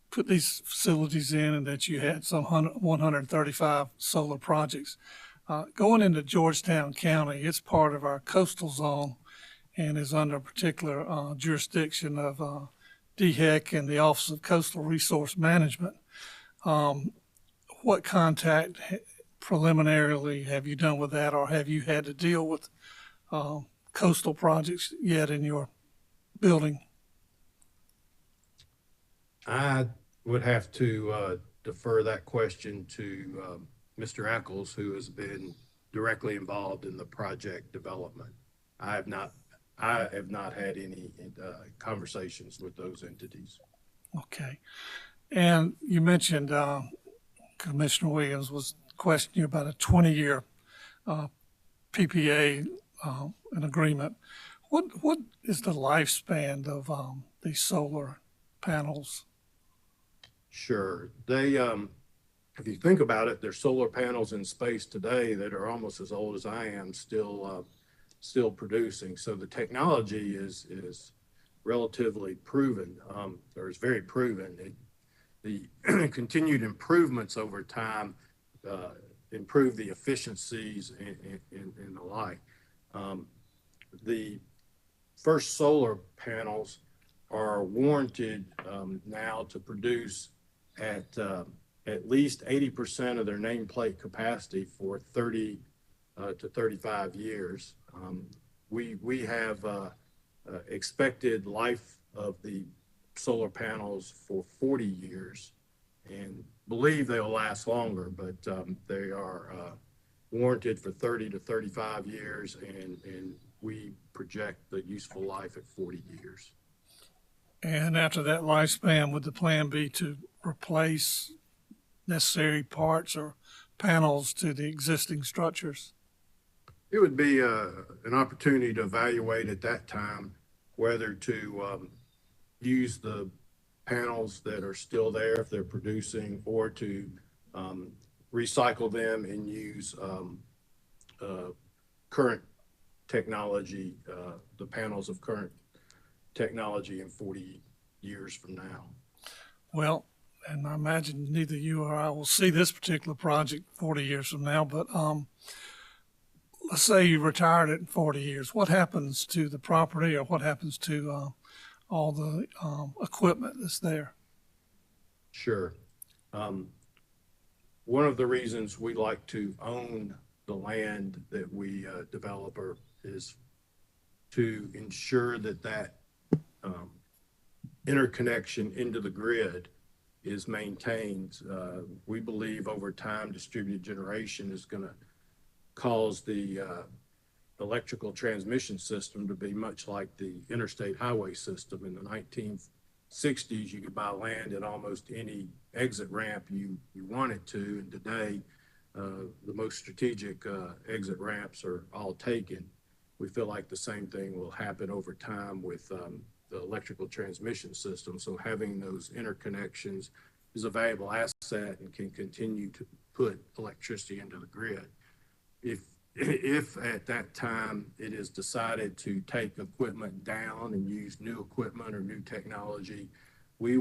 put these facilities in, and that you had some 135 solar projects. Going into Georgetown County, it's part of our coastal zone and is under particular jurisdiction of DHEC and the Office of Coastal Resource Management. What contact preliminarily have you done with that, or have you had to deal with coastal projects yet in your building? I would have to defer that question to Mr. Eccles, who has been directly involved in the project development. I have not had any conversations with those entities. Okay. And you mentioned Commissioner Williams was questioning you about a 20-year PPA, an agreement. What is the lifespan of these solar panels? Sure. They, if you think about it, there's solar panels in space today that are almost as old as I am, still producing. So the technology is relatively proven, or is very proven. The continued improvements over time improve the efficiencies and the like. The first solar panels are warranted now to produce at least 80% of their nameplate capacity for 30 to 35 years. We have expected life of the solar panels for 40 years and believe they'll last longer, but they are warranted for 30 to 35 years, and we project the useful life at 40 years. And after that lifespan, would the plan be to replace necessary parts or panels to the existing structures? It would be an opportunity to evaluate at that time whether to use the panels that are still there if they're producing, or to recycle them and use current technology, the panels of current technology in 40 years from now. Well, and I imagine neither you or I will see this particular project 40 years from now, but let's say you retired it in 40 years. What happens to the property, or what happens to all the equipment that's there? Sure. One of the reasons we like to own the land that we develop is to ensure that interconnection into the grid is maintained. We believe over time distributed generation is going to cause the electrical transmission system to be much like the interstate highway system. In the 1960s, you could buy land at almost any exit ramp you wanted to, and today the most strategic exit ramps are all taken. We feel like the same thing will happen over time with the electrical transmission system. So having those interconnections is a valuable asset and can continue to put electricity into the grid. If at that time it is decided to take equipment down and use new equipment or new technology, we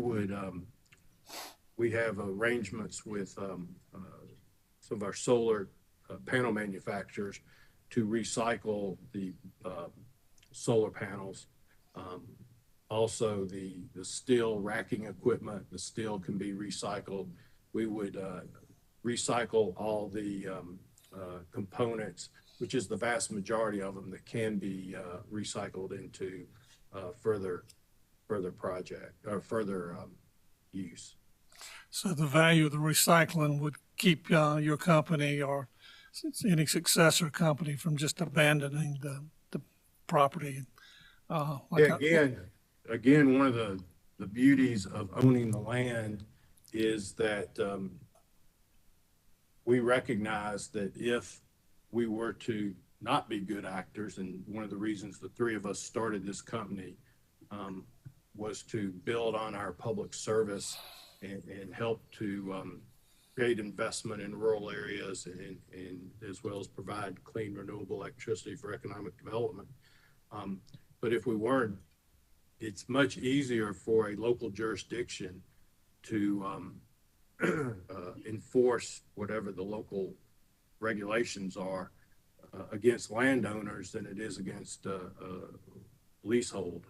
have arrangements with some of our solar panel manufacturers to recycle the solar panels. Also, the steel racking equipment, the steel can be recycled. We would recycle all the components, which is the vast majority of them that can be recycled into further project or further use. So the value of the recycling would keep your company or any successor company from just abandoning the property. Yeah, again, one of the beauties of owning the land is that we recognize that if we were to not be good actors, and one of the reasons the three of us started this company was to build on our public service and help to create investment in rural areas and as well as provide clean renewable electricity for economic development. But if we weren't, it's much easier for a local jurisdiction to enforce whatever the local regulations are against landowners than it is against leasehold.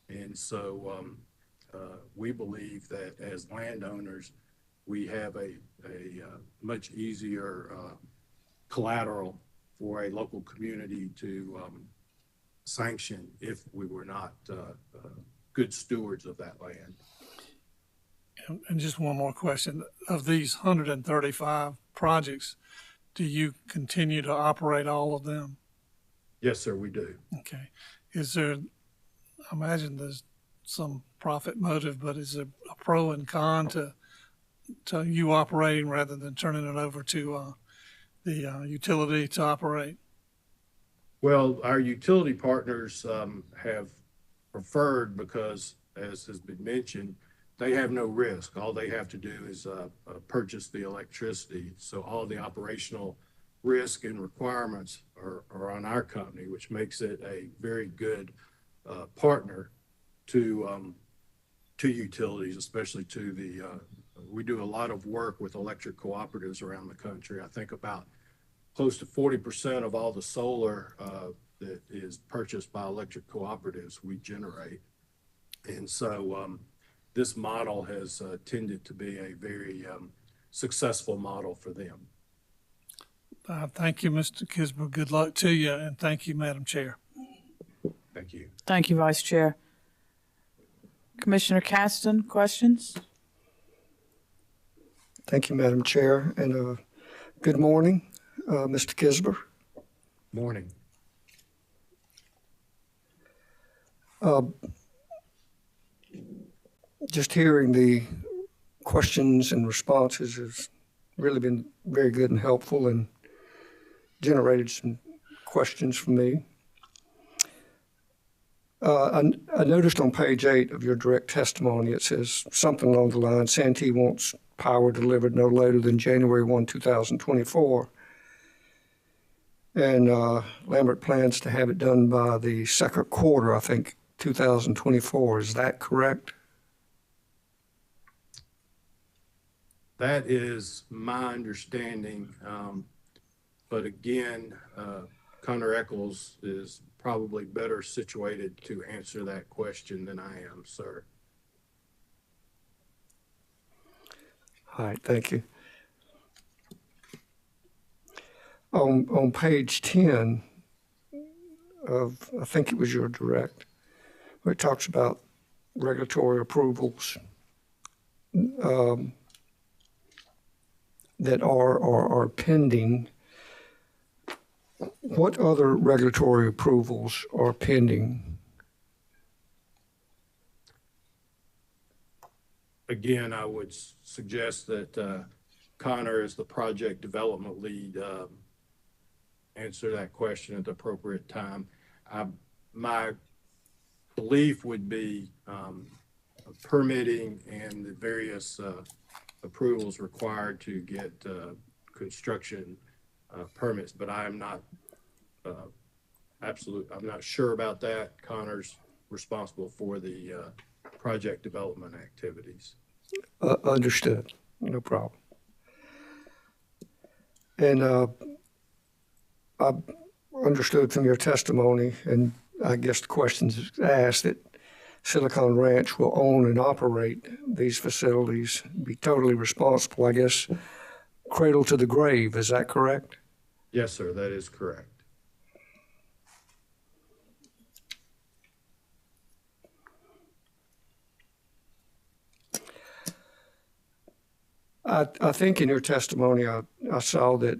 And so we believe that as landowners, we have a much easier collateral for a local community to sanction if we were not good stewards of that land. And just one more question. Of these 135 projects, do you continue to operate all of them? Yes, sir, we do. Okay. Is there, I imagine there's some profit motive, but is there a pro and con to you operating rather than turning it over to the utility to operate? Well, our utility partners have preferred because, as has been mentioned, they have no risk. All they have to do is purchase the electricity. So all the operational risk and requirements are on our company, which makes it a very good partner to utilities, especially to the, we do a lot of work with electric cooperatives around the country. I think about close to 40% of all the solar that is purchased by electric cooperatives we generate. And so this model has tended to be a very successful model for them. Thank you, Mr. Kisber. Good luck to you, and thank you, Madam Chair. Thank you. Thank you, Vice Chair. Commissioner Caston, questions? Thank you, Madam Chair, and good morning, Mr. Kisber. Morning. Just hearing the questions and responses has really been very good and helpful and generated some questions for me. I noticed on page 8 of your direct testimony, it says something along the line, Santee wants power delivered no later than January 1, 2024. And Lambert plans to have it done by the second quarter, I think, 2024. Is that correct? That is my understanding. But again, Connor Eccles is probably better situated to answer that question than I am, sir. All right, thank you. On page 10 of, I think it was your direct, where it talks about regulatory approvals that are pending. What other regulatory approvals are pending? Again, I would suggest that Connor, as the project development lead, answer that question at the appropriate time. My belief would be permitting and the various approvals required to get construction permits, but I am not I'm not sure about that. Connor's responsible for the project development activities. Understood, no problem. And I understood from your testimony, and I guess the questions asked, that Silicon Ranch will own and operate these facilities, be totally responsible, I guess, cradle to the grave. Is that correct? Yes, sir, that is correct. I think in your testimony, I saw that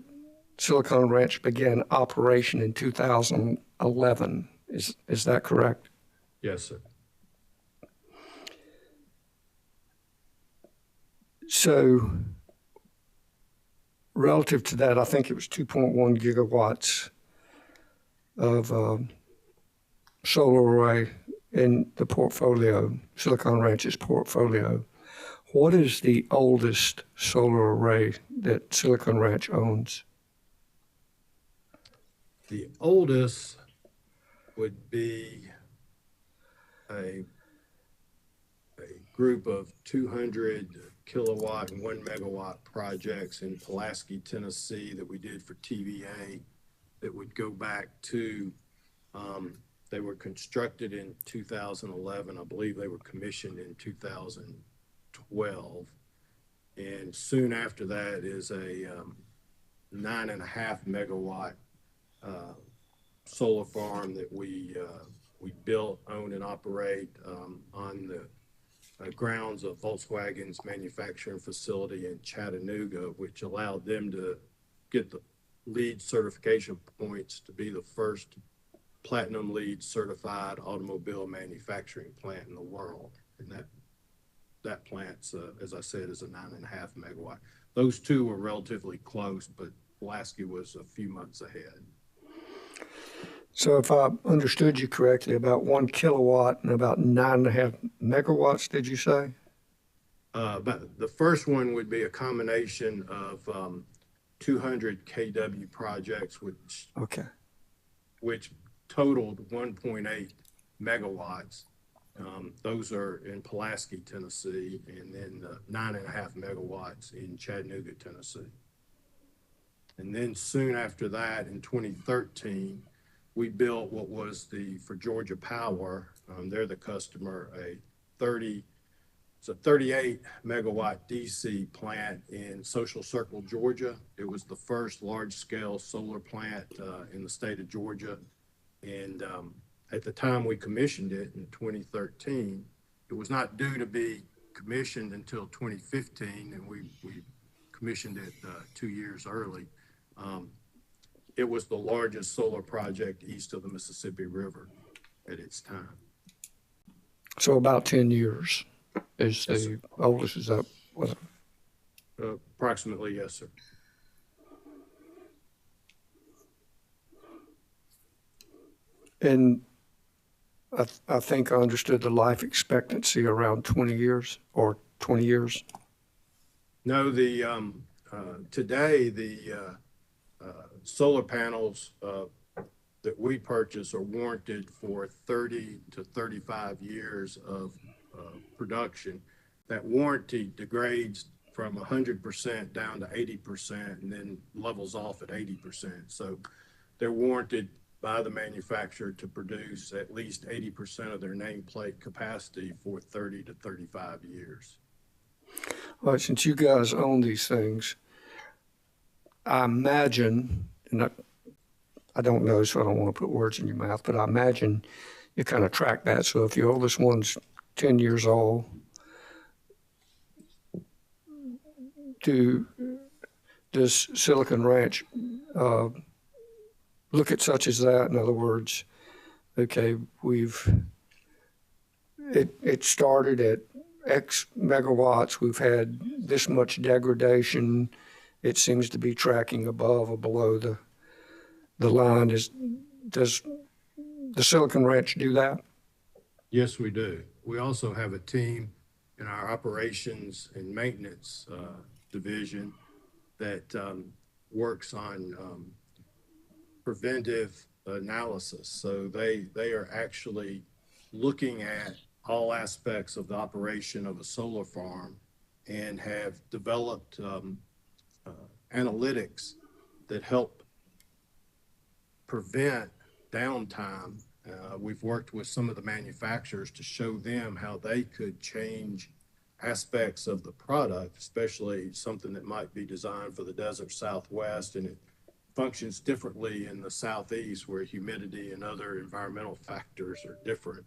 Silicon Ranch began operation in 2011. Is that correct? Yes, sir. So relative to that, I think it was 2.1 gigawatts of solar array in the portfolio, Silicon Ranch's portfolio. What is the oldest solar array that Silicon Ranch owns? The oldest would be a group of 200 kilowatt and 1 megawatt projects in Pulaski, Tennessee that we did for TVA that would go back to, they were constructed in 2011. I believe they were commissioned in 2012. And soon after that is a 9.5 megawatt solar farm that we built, own, and operate on the grounds of Volkswagen's manufacturing facility in Chattanooga, which allowed them to get the LEED certification points to be the first platinum LEED certified automobile manufacturing plant in the world. And that plant's, as I said, is a 9.5 megawatt. Those two were relatively close, but Pulaski was a few months ahead. So if I understood you correctly, about 1 kilowatt and about 9.5 megawatts, did you say? But the first one would be a combination of 200 kW projects, which totaled 1.8 megawatts. Those are in Pulaski, Tennessee, and then 9.5 megawatts in Chattanooga, Tennessee. And then soon after that, in 2013, we built what was for Georgia Power, they're the customer, it's a 38 megawatt DC plant in Social Circle, Georgia. It was the first large scale solar plant in the state of Georgia. And at the time we commissioned it in 2013, it was not due to be commissioned until 2015, and we commissioned it 2 years early. It was the largest solar project east of the Mississippi River at its time. So about 10 years is the oldest, is that what? Approximately, yes, sir. And I think I understood the life expectancy around 20 years or 20 years. No, today the solar panels that we purchase are warranted for 30 to 35 years of production. That warranty degrades from 100% down to 80% and then levels off at 80%. So they're warranted by the manufacturer to produce at least 80% of their nameplate capacity for 30 to 35 years. All right, since you guys own these things, I imagine, and I don't know, so I don't want to put words in your mouth, but I imagine you kind of track that. So if your oldest one's 10 years old, does Silicon Ranch look at such as that? In other words, okay, it started at X megawatts, we've had this much degradation, it seems to be tracking above or below the line. Does the Silicon Ranch do that? Yes, we do. We also have a team in our operations and maintenance division that works on preventive analysis. So they are actually looking at all aspects of the operation of a solar farm and have developed analytics that help prevent downtime. We've worked with some of the manufacturers to show them how they could change aspects of the product, especially something that might be designed for the desert Southwest, and it functions differently in the Southeast where humidity and other environmental factors are different.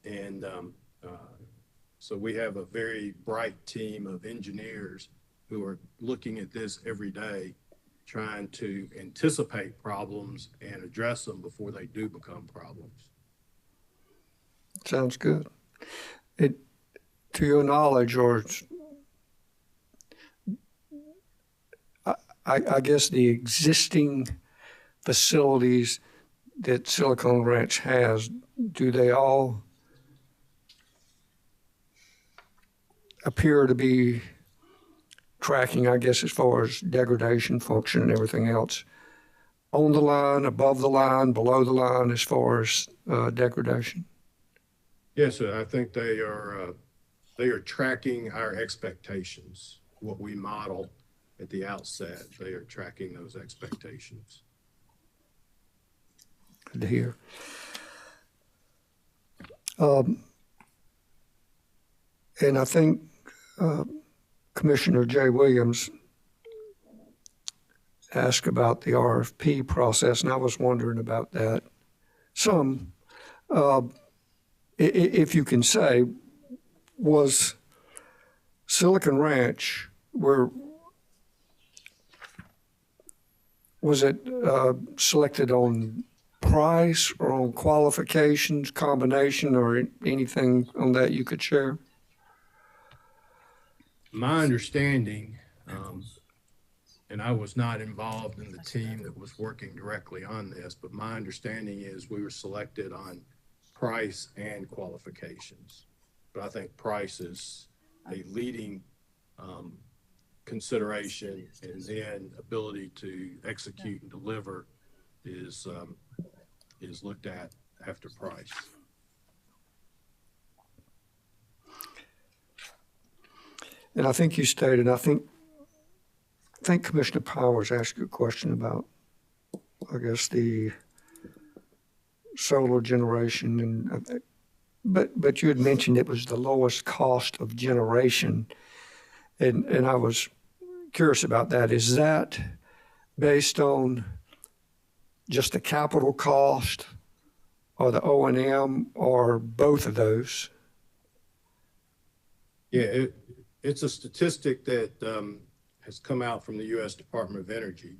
And so we have a very bright team of engineers who are looking at this every day, trying to anticipate problems and address them before they do become problems. Sounds good. To your knowledge, or I guess the existing facilities that Silicon Ranch has, do they all appear to be tracking, I guess, as far as degradation, function, and everything else, on the line, above the line, below the line, as far as degradation? Yes, sir. I think they are tracking our expectations, what we model at the outset. They are tracking those expectations. Good to hear. And I think Commissioner Jay Williams asked about the RFP process, and I was wondering about that some. If you can say, was Silicon Ranch, was it selected on price or on qualifications, combination, or anything on that you could share? My understanding, and I was not involved in the team that was working directly on this, but my understanding is we were selected on price and qualifications. But I think price is a leading consideration, and then ability to execute and deliver is looked at after price. And I think you stated, I think Commissioner Powers asked you a question about, I guess, the solar generation, and but you had mentioned it was the lowest cost of generation, and I was curious about that. Is that based on just the capital cost, or the O&M, or both of those? Yeah, it's a statistic that has come out from the U.S. Department of Energy,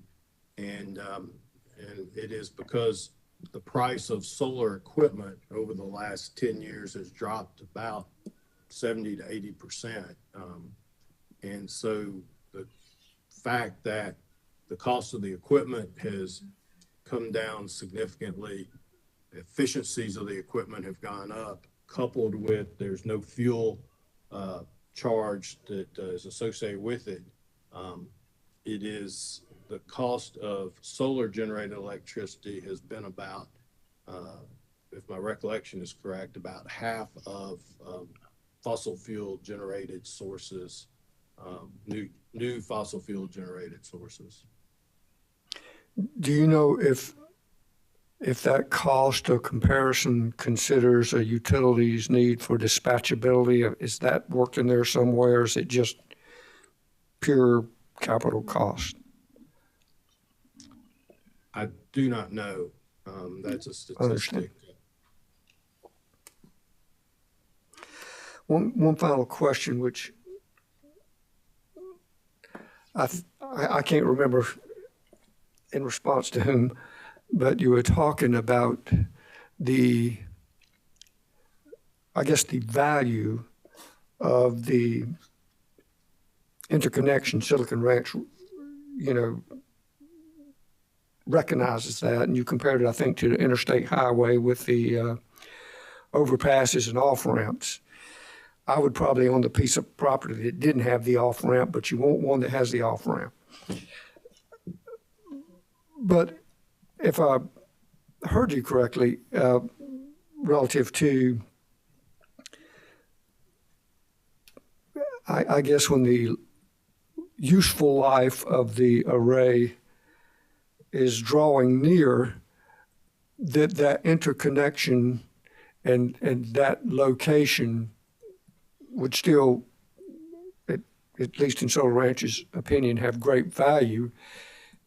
and it is because the price of solar equipment over the last 10 years has dropped about 70 to 80%. And so the fact that the cost of the equipment has come down significantly, efficiencies of the equipment have gone up, coupled with there's no fuel charge that is associated with it. It is the cost of solar generated electricity has been about, if my recollection is correct, about half of fossil fuel generated sources, new fossil fuel generated sources. Do you know if that cost or comparison considers a utility's need for dispatchability? Is that worked in there somewhere, or is it just pure capital cost? I do not know. That's a statistic. One final question, which I can't remember in response to whom, but you were talking about the value of the interconnection. Silicon Ranch, recognizes that, and you compared it, I think, to the interstate highway with the overpasses and off-ramps. I would probably own the piece of property that didn't have the off-ramp, but you want one that has the off-ramp. But if I heard you correctly, relative to, I guess, when the useful life of the array is drawing near, that interconnection and that location would still, at least in Solar Ranch's opinion, have great value.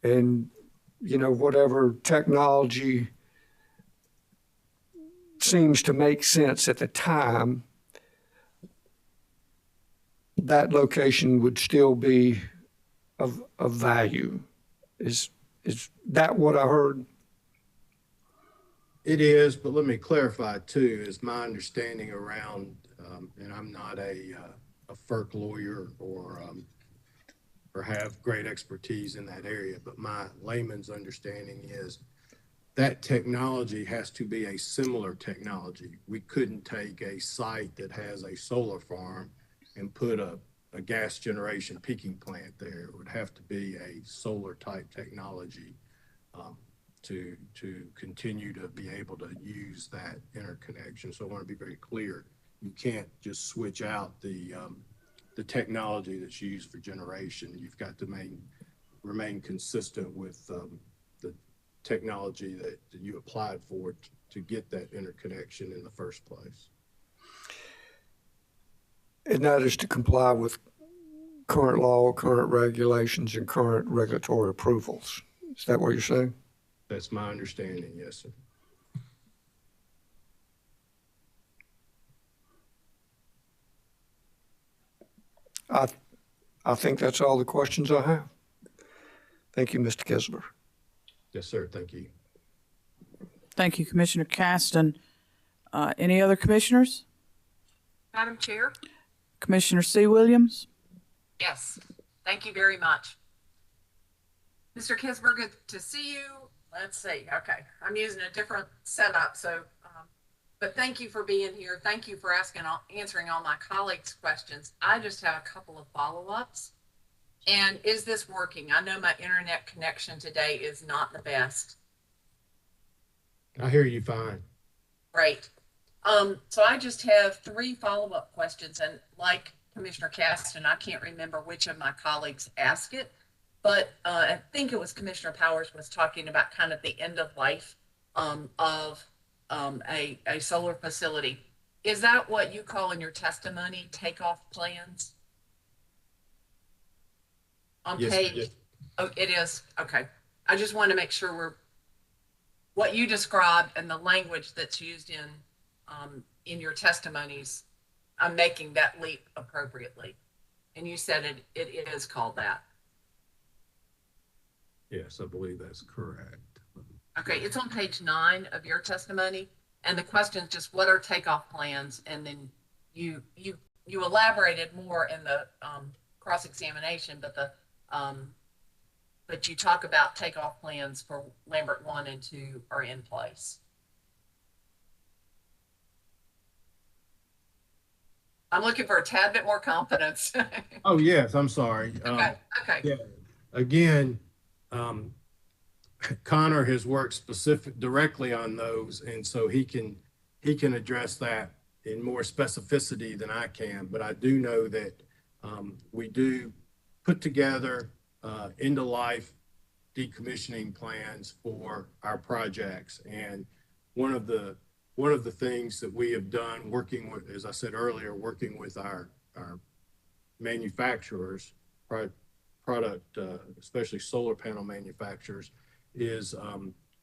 And, whatever technology seems to make sense at the time, that location would still be of value. Is that what I heard? It is, but let me clarify too, is my understanding around, and I'm not a FERC lawyer or have great expertise in that area, but my layman's understanding is that technology has to be a similar technology. We couldn't take a site that has a solar farm and put a gas generation peaking plant there. It would have to be a solar type technology to continue to be able to use that interconnection. So I want to be very clear. You can't just switch out the technology that's used for generation. You've got to remain consistent with the technology that you applied for to get that interconnection in the first place. And that is to comply with current law, current regulations, and current regulatory approvals. Is that what you're saying? That's my understanding, yes, sir. I think that's all the questions I have. Thank you, Mr. Kisber. Yes, sir. Thank you. Thank you, Commissioner Caston. Any other commissioners? Madam Chair? Commissioner C. Williams? Yes, thank you very much. Mr. Kisber, good to see you. Let's see, okay, I'm using a different setup, so, but thank you for being here. Thank you for answering all my colleagues' questions. I just have a couple of follow-ups. And is this working? I know my internet connection today is not the best. I hear you fine. Great. So I just have 3 follow-up questions, and like Commissioner Caston, I can't remember which of my colleagues asked it, but I think it was Commissioner Powers was talking about kind of the end of life of a solar facility. Is that what you call in your testimony takeoff plans? On Yes, page, yes. Oh, it is, okay. I just want to make sure what you described and the language that's used in your testimonies, I'm making that leap appropriately. And you said it is called that. Yes, I believe that's correct. Okay, it's on page 9 of your testimony. And the question is just what are takeoff plans? And then you elaborated more in the cross-examination, but you talk about takeoff plans for Lambert 1 and 2 are in place. I'm looking for a tad bit more confidence. Oh, yes, I'm sorry. Okay. Yeah, again, Connor has worked directly on those, and so he can address that in more specificity than I can. But I do know that we do put together end of life decommissioning plans for our projects, and one of the things that we have done, working with, as I said earlier, working with our manufacturers, product, especially solar panel manufacturers, is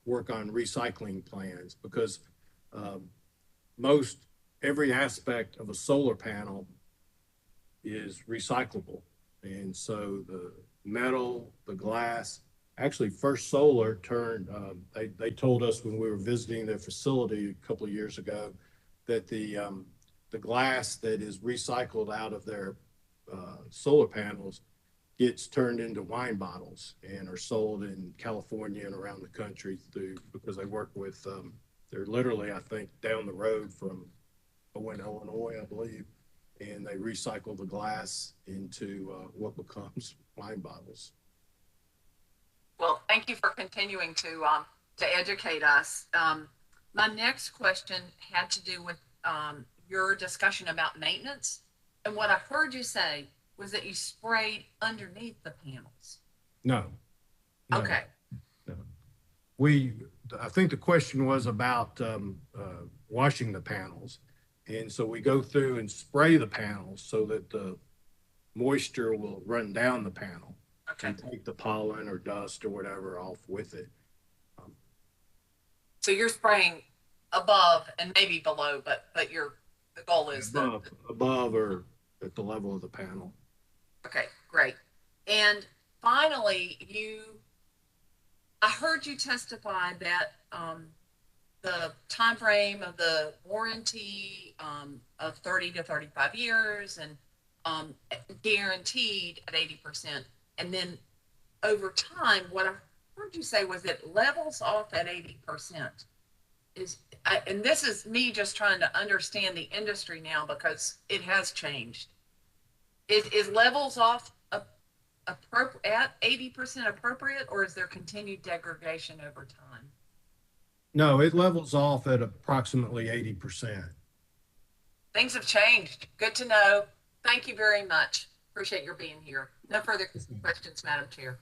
work on recycling plans, because every aspect of a solar panel is recyclable. And so the metal, the glass, actually First Solar turned, they told us when we were visiting their facility a couple of years ago that the glass that is recycled out of their solar panels gets turned into wine bottles and are sold in California and around the country because they work with, they're literally, I think, down the road from Owen, Illinois, I believe, and they recycle the glass into what becomes wine bottles. Well, thank you for continuing to educate us. My next question had to do with your discussion about maintenance. And what I heard you say was that you sprayed underneath the panels. No. Okay. No. I think the question was about washing the panels. And so we go through and spray the panels so that the moisture will run down the panel. Okay. And take the pollen or dust or whatever off with it. So you're spraying above and maybe below, but the goal is above or at the level of the panel. Okay, great. And finally, I heard you testify that, the time frame of the warranty, of 30 to 35 years and, guaranteed at 80%. And then over time, what I heard you say was it levels off at 80%. And this is me just trying to understand the industry now because it has changed. Is levels off at 80% appropriate, or is there continued degradation over time? No, it levels off at approximately 80%. Things have changed. Good to know. Thank you very much. Appreciate your being here. No further questions, Madam Chair.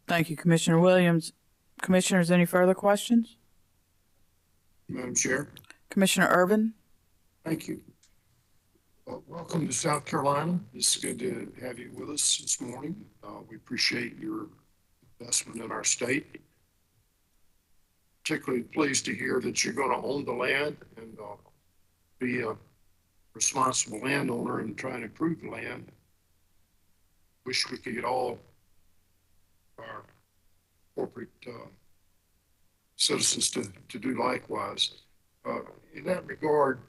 Thank you, Commissioner Williams. Commissioners, any further questions? Madam Chair, Commissioner Urban? thank you. Welcome to South Carolina. It's good to have you with us this morning. We appreciate your investment in our state. Particularly pleased to hear that you're going to own the land and be a responsible landowner and try and improve the land. Wish we could get all our corporate citizens to do likewise. In that regard,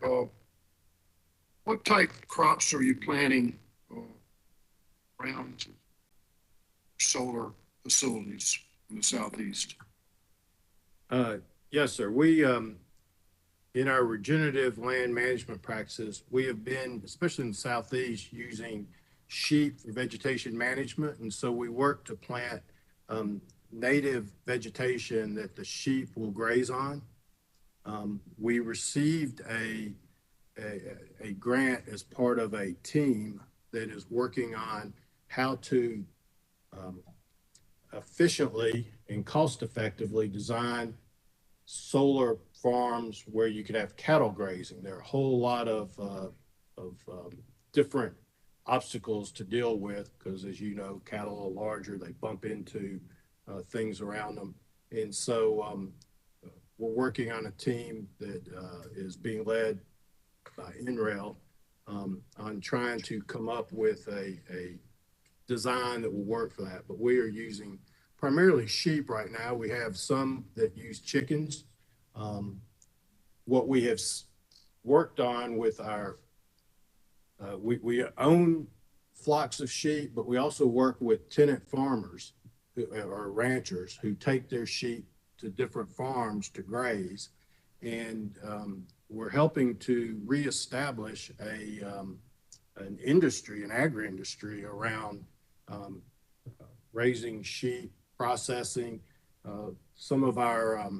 what type of crops are you planting around solar facilities in the Southeast? Yes, sir. We, in our regenerative land management practices, we have been, especially in the Southeast, using sheep for vegetation management. And so we work to plant native vegetation that the sheep will graze on. We received a grant as part of a team that is working on how to efficiently and cost effectively design solar farms where you could have cattle grazing. There are a whole lot of different obstacles to deal with because, as you know, cattle are larger, they bump into things around them. And so we're working on a team that is being led by NREL on trying to come up with a design that will work for that. But we are using primarily sheep right now. We have some that use chickens. What we have worked on with our, we own flocks of sheep, but we also work with tenant farmers or ranchers who take their sheep to different farms to graze. And we're helping to reestablish an industry, an agri-industry around raising sheep, processing. Some of our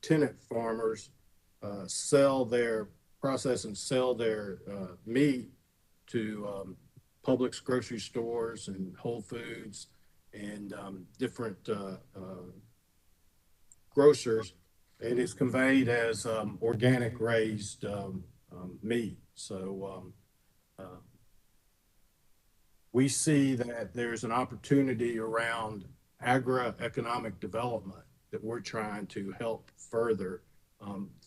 tenant farmers process and sell their meat to Publix grocery stores and Whole Foods and different grocers, and it's conveyed as organic raised meat. So we see that there's an opportunity around agroeconomic development that we're trying to help further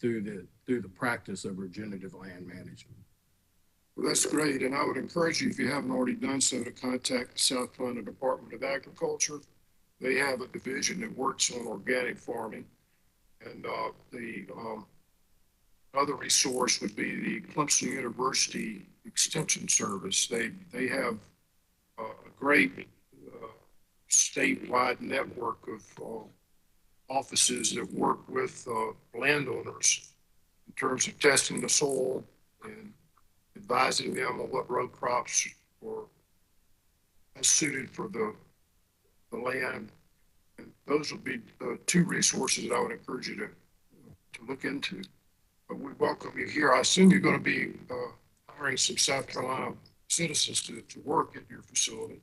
through the practice of regenerative land management. Well, that's great. And I would encourage you, if you haven't already done so, to contact the South Carolina Department of Agriculture. They have a division that works on organic farming. And the other resource would be the Clemson University Extension Service. They have a great statewide network of offices that work with landowners in terms of testing the soil and advising them on what row crops are best suited for the land. And those would be the two resources that I would encourage you to look into. But we welcome you here. I assume you're going to be hiring some South Carolina citizens to work at your facility.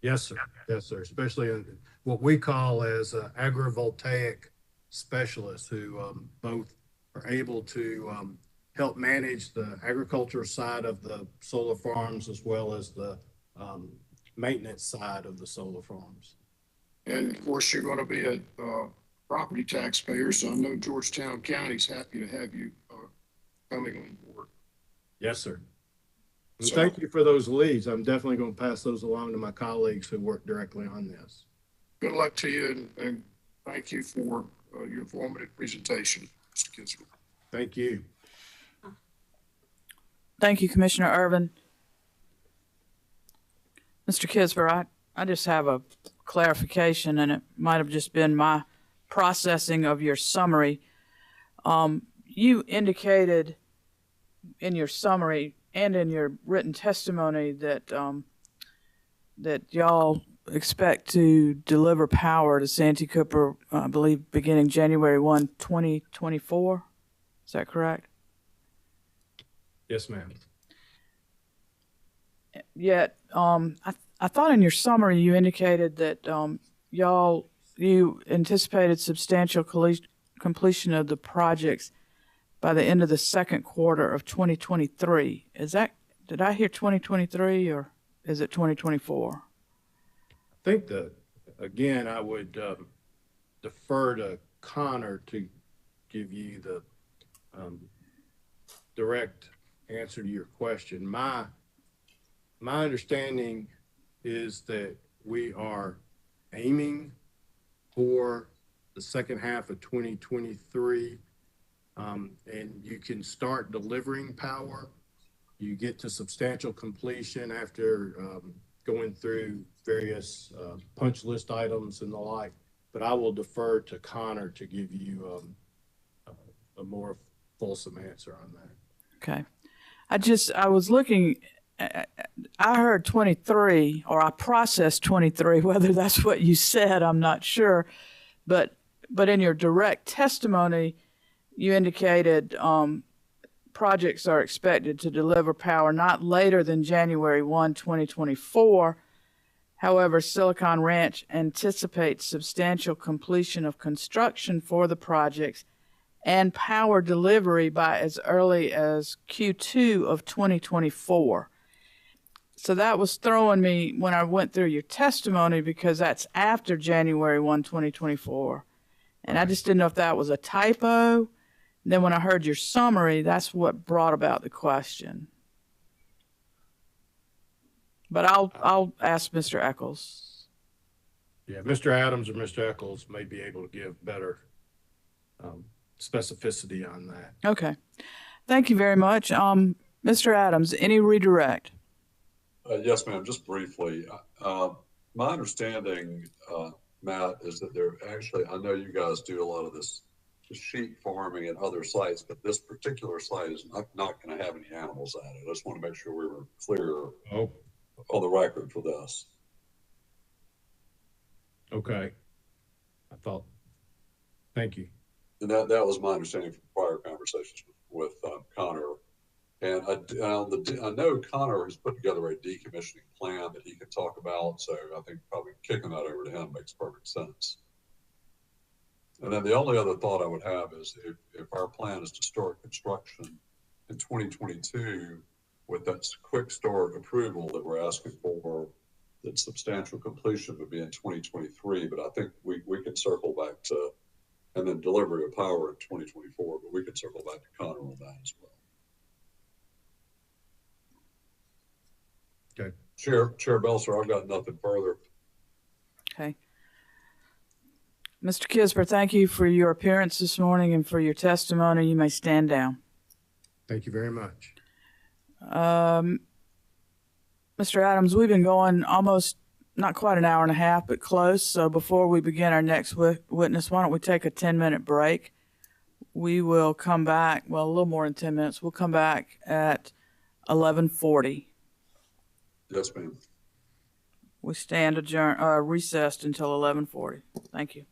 Yes, sir. Yes, sir. Especially in what we call as agrivoltaic specialists who both are able to help manage the agriculture side of the solar farms as well as the maintenance side of the solar farms. And of course, you're going to be a property taxpayer, so I know Georgetown County is happy to have you coming on board. Yes, sir. And So- thank you for those leads. I'm definitely going to pass those along to my colleagues who work directly on this. Good luck to you and thank you for your informative presentation, Mr. Kinsler. Thank you. Thank you, Commissioner Irvin. Mr. Kisber, I just have a clarification, and it might have just been my processing of your summary. You indicated in your summary and in your written testimony that that y'all expect to deliver power to Santee Cooper, I believe, beginning January 1, 2024. Is that correct? Yes, ma'am. Yet, I thought in your summary you indicated that you anticipated substantial completion of the projects by the end of the second quarter of 2023. Did I hear 2023 or is it 2024? I think that, again, I would defer to Connor to give you the direct answer to your question. My understanding is that we are aiming for the second half of 2023, and you can start delivering power. You get to substantial completion after going through various punch list items and the like, but I will defer to Connor to give you a more fulsome answer on that. Okay. I was looking, I heard 23, or I processed 23, whether that's what you said, I'm not sure. But in your direct testimony, you indicated projects are expected to deliver power not later than January 1, 2024. However, Silicon Ranch anticipates substantial completion of construction for the projects and power delivery by as early as Q2 of 2024. So that was throwing me when I went through your testimony because that's after January 1, 2024. And I just didn't know if that was a typo. Then when I heard your summary, that's what brought about the question. But I'll ask Mr. Eccles. Yeah, Mr. Adams or Mr. Eccles may be able to give better specificity on that. Okay. Thank you very much. Mr. Adams, any redirect? Yes, ma'am, just briefly. My understanding, Matt, is that there actually, I know you guys do a lot of this sheep farming at other sites, but this particular site is not going to have any animals at it. I just want to make sure we were clear on the record for this. Okay. Thank you. And that was my understanding from prior conversations with Connor. And I know Connor has put together a decommissioning plan that he can talk about. So I think probably kicking that over to him makes perfect sense. And then the only other thought I would have is if our plan is to start construction in 2022 with that quick start approval that we're asking for, that substantial completion would be in 2023. But I think we can circle back to, and then delivery of power in 2024, but we can circle back to Connor on that as well. Okay. Chair Belser, I've got nothing further. Okay. Mr. Kisber, thank you for your appearance this morning and for your testimony. You may stand down. Thank you very much. Mr. Adams, we've been going almost not quite an hour and a half, but close. So before we begin our next witness, why don't we take a 10-minute break? We will come back, well, a little more than 10 minutes. We'll come back at 11:40. Yes, ma'am. We stand recessed until 11:40. Thank you.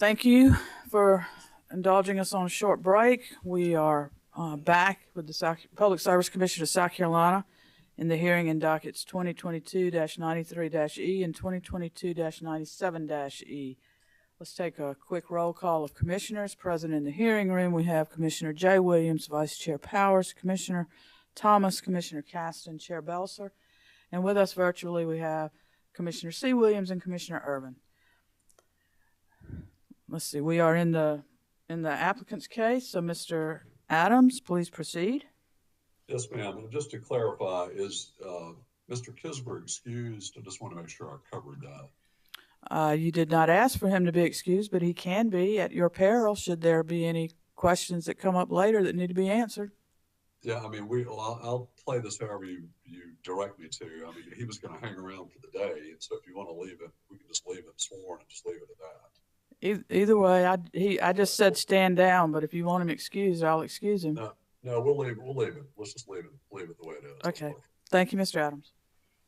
Thank you for indulging us on a short break. We are back with the Public Service Commission of South Carolina in the hearing in dockets 2022-93-E and 2022-97-E. Let's take a quick roll call of commissioners. Present in the hearing room, we have Commissioner Jay Williams, Vice Chair Powers, Commissioner Thomas, Commissioner Caston, Chair Belser, and with us virtually we have Commissioner C. Williams and Commissioner Urban. Let's see, we are in the applicant's case, so Mr. Adams, please proceed. Yes, ma'am. And just to clarify, is Mr. Kisber excused? I just want to make sure I covered that. You did not ask for him to be excused, but he can be at your peril should there be any questions that come up later that need to be answered. Yeah, I mean, I'll play this however you direct me to. I mean, he was going to hang around for the day, and so if you want to leave it, we can just leave it sworn and just leave it at that. Either way, I just said stand down, but if you want him excused, I'll excuse him. No, we'll leave it. Let's just leave it the way it is. Okay. Thank you, Mr. Adams.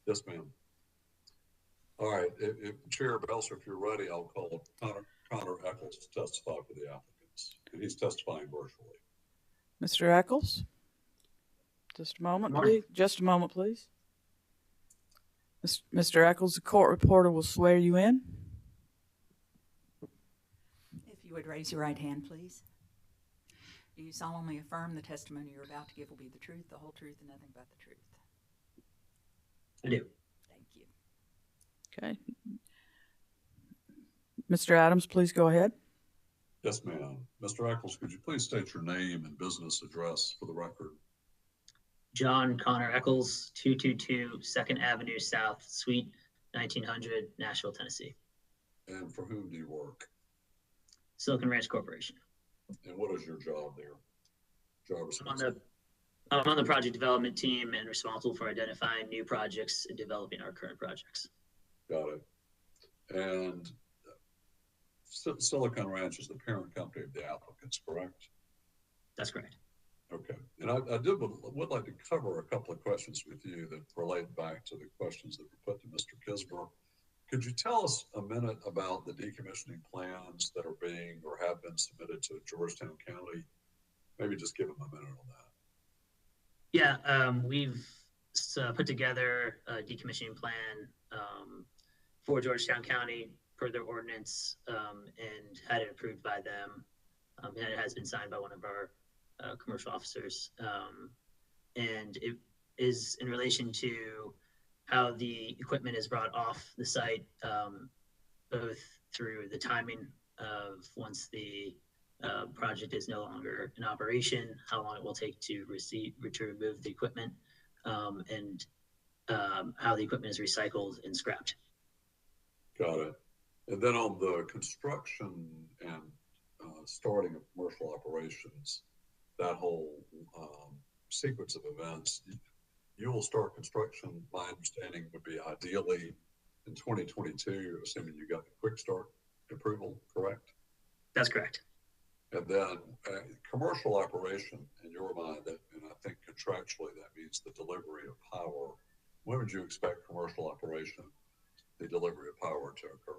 Yes, ma'am. All right, if Chair Belser, if you're ready, I'll call Connor Eccles to testify for the applicants, and he's testifying virtually. Mr. Eccles, just a moment, please. Just a moment, please. Mr. Eccles, the court reporter will swear you in. If you would raise your right hand, please. Do you solemnly affirm the testimony you're about to give will be the truth, the whole truth, and nothing but the truth? I do. Thank you. Okay. Mr. Adams, please go ahead. Yes, ma'am. Mr. Eccles, could you please state your name and business address for the record? John Connor Eccles, 222 2nd Avenue South, Suite 1900, Nashville, Tennessee. And for whom do you work? Silicon Ranch Corporation. And what is your job there? I'm on the project development team and responsible for identifying new projects and developing our current projects. Got it. And Silicon Ranch is the parent company of the applicants, correct? That's correct. Okay. And I would like to cover a couple of questions with you that relate back to the questions that were put to Mr. Kisber. Could you tell us a minute about the decommissioning plans that are being or have been submitted to Georgetown County? Maybe just give them a minute on that. Yeah, we've put together a decommissioning plan for Georgetown County per their ordinance and had it approved by them. And it has been signed by one of our commercial officers. And it is in relation to how the equipment is brought off the site, both through the timing of once the project is no longer in operation, how long it will take to remove the equipment, and how the equipment is recycled and scrapped. Got it. And then on the construction and starting of commercial operations, that whole sequence of events, you will start construction, my understanding would be ideally in 2022, assuming you got the quick start approval, correct? That's correct. And then commercial operation in your mind, and I think contractually that means the delivery of power. When would you expect commercial operation, the delivery of power to occur?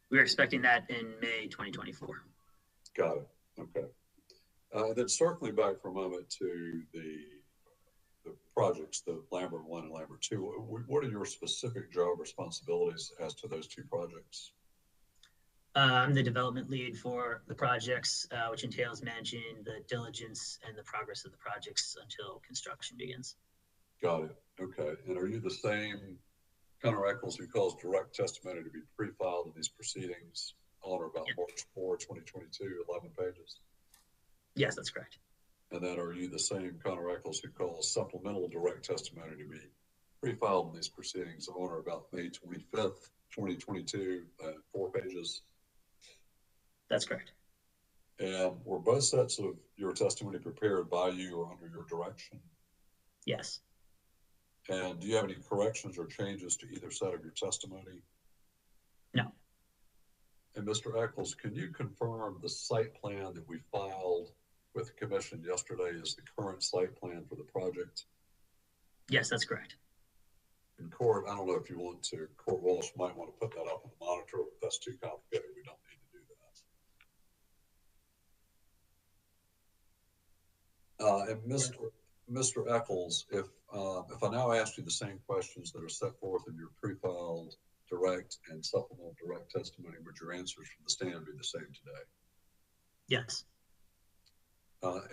We're expecting that in May 2024. Got it. Okay. Then circling back for a moment to the projects, the Lambert 1 and Lambert 2, what are your specific job responsibilities as to those two projects? I'm the development lead for the projects, which entails managing the diligence and the progress of the projects until construction begins. Got it. Okay. And are you the same Connor Eccles who calls direct testimony to be pre-filed in these proceedings on or about March 4, 2022, 11 pages? Yes, that's correct. And then are you the same Connor Eccles who calls supplemental direct testimony to be pre-filed in these proceedings on or about May 25th, 2022, 4 pages? That's correct. And were both sets of your testimony prepared by you or under your direction? Yes. And do you have any corrections or changes to either set of your testimony? No. And Mr. Eccles, can you confirm the site plan that we filed with the commission yesterday is the current site plan for the project? Yes, that's correct. In court, I don't know if you want to, Court Walsh might want to put that up on the monitor, but that's too complicated. We don't need to do that. And Mr. Eccles, if I now ask you the same questions that are set forth in your pre-filed direct and supplemental direct testimony, would your answers from the stand be the same today? Yes.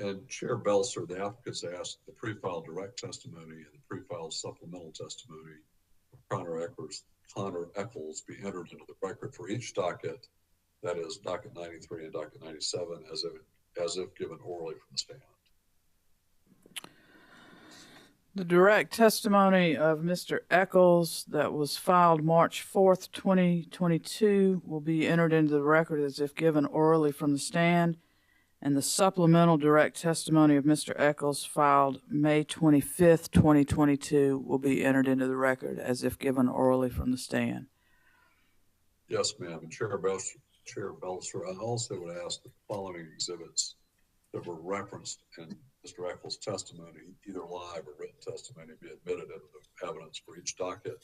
And Chair Belser, the applicants asked the pre-filed direct testimony and the pre-filed supplemental testimony of Connor Eccles be entered into the record for each docket, that is docket 93 and docket 97, as if given orally from the stand. The direct testimony of Mr. Eccles that was filed March 4th, 2022 will be entered into the record as if given orally from the stand, and the supplemental direct testimony of Mr. Eccles filed May 25th, 2022 will be entered into the record as if given orally from the stand. Yes, ma'am. And Chair Belser, I also would ask that the following exhibits that were referenced in Mr. Eccles' testimony, either live or written testimony, be admitted into the evidence for each docket.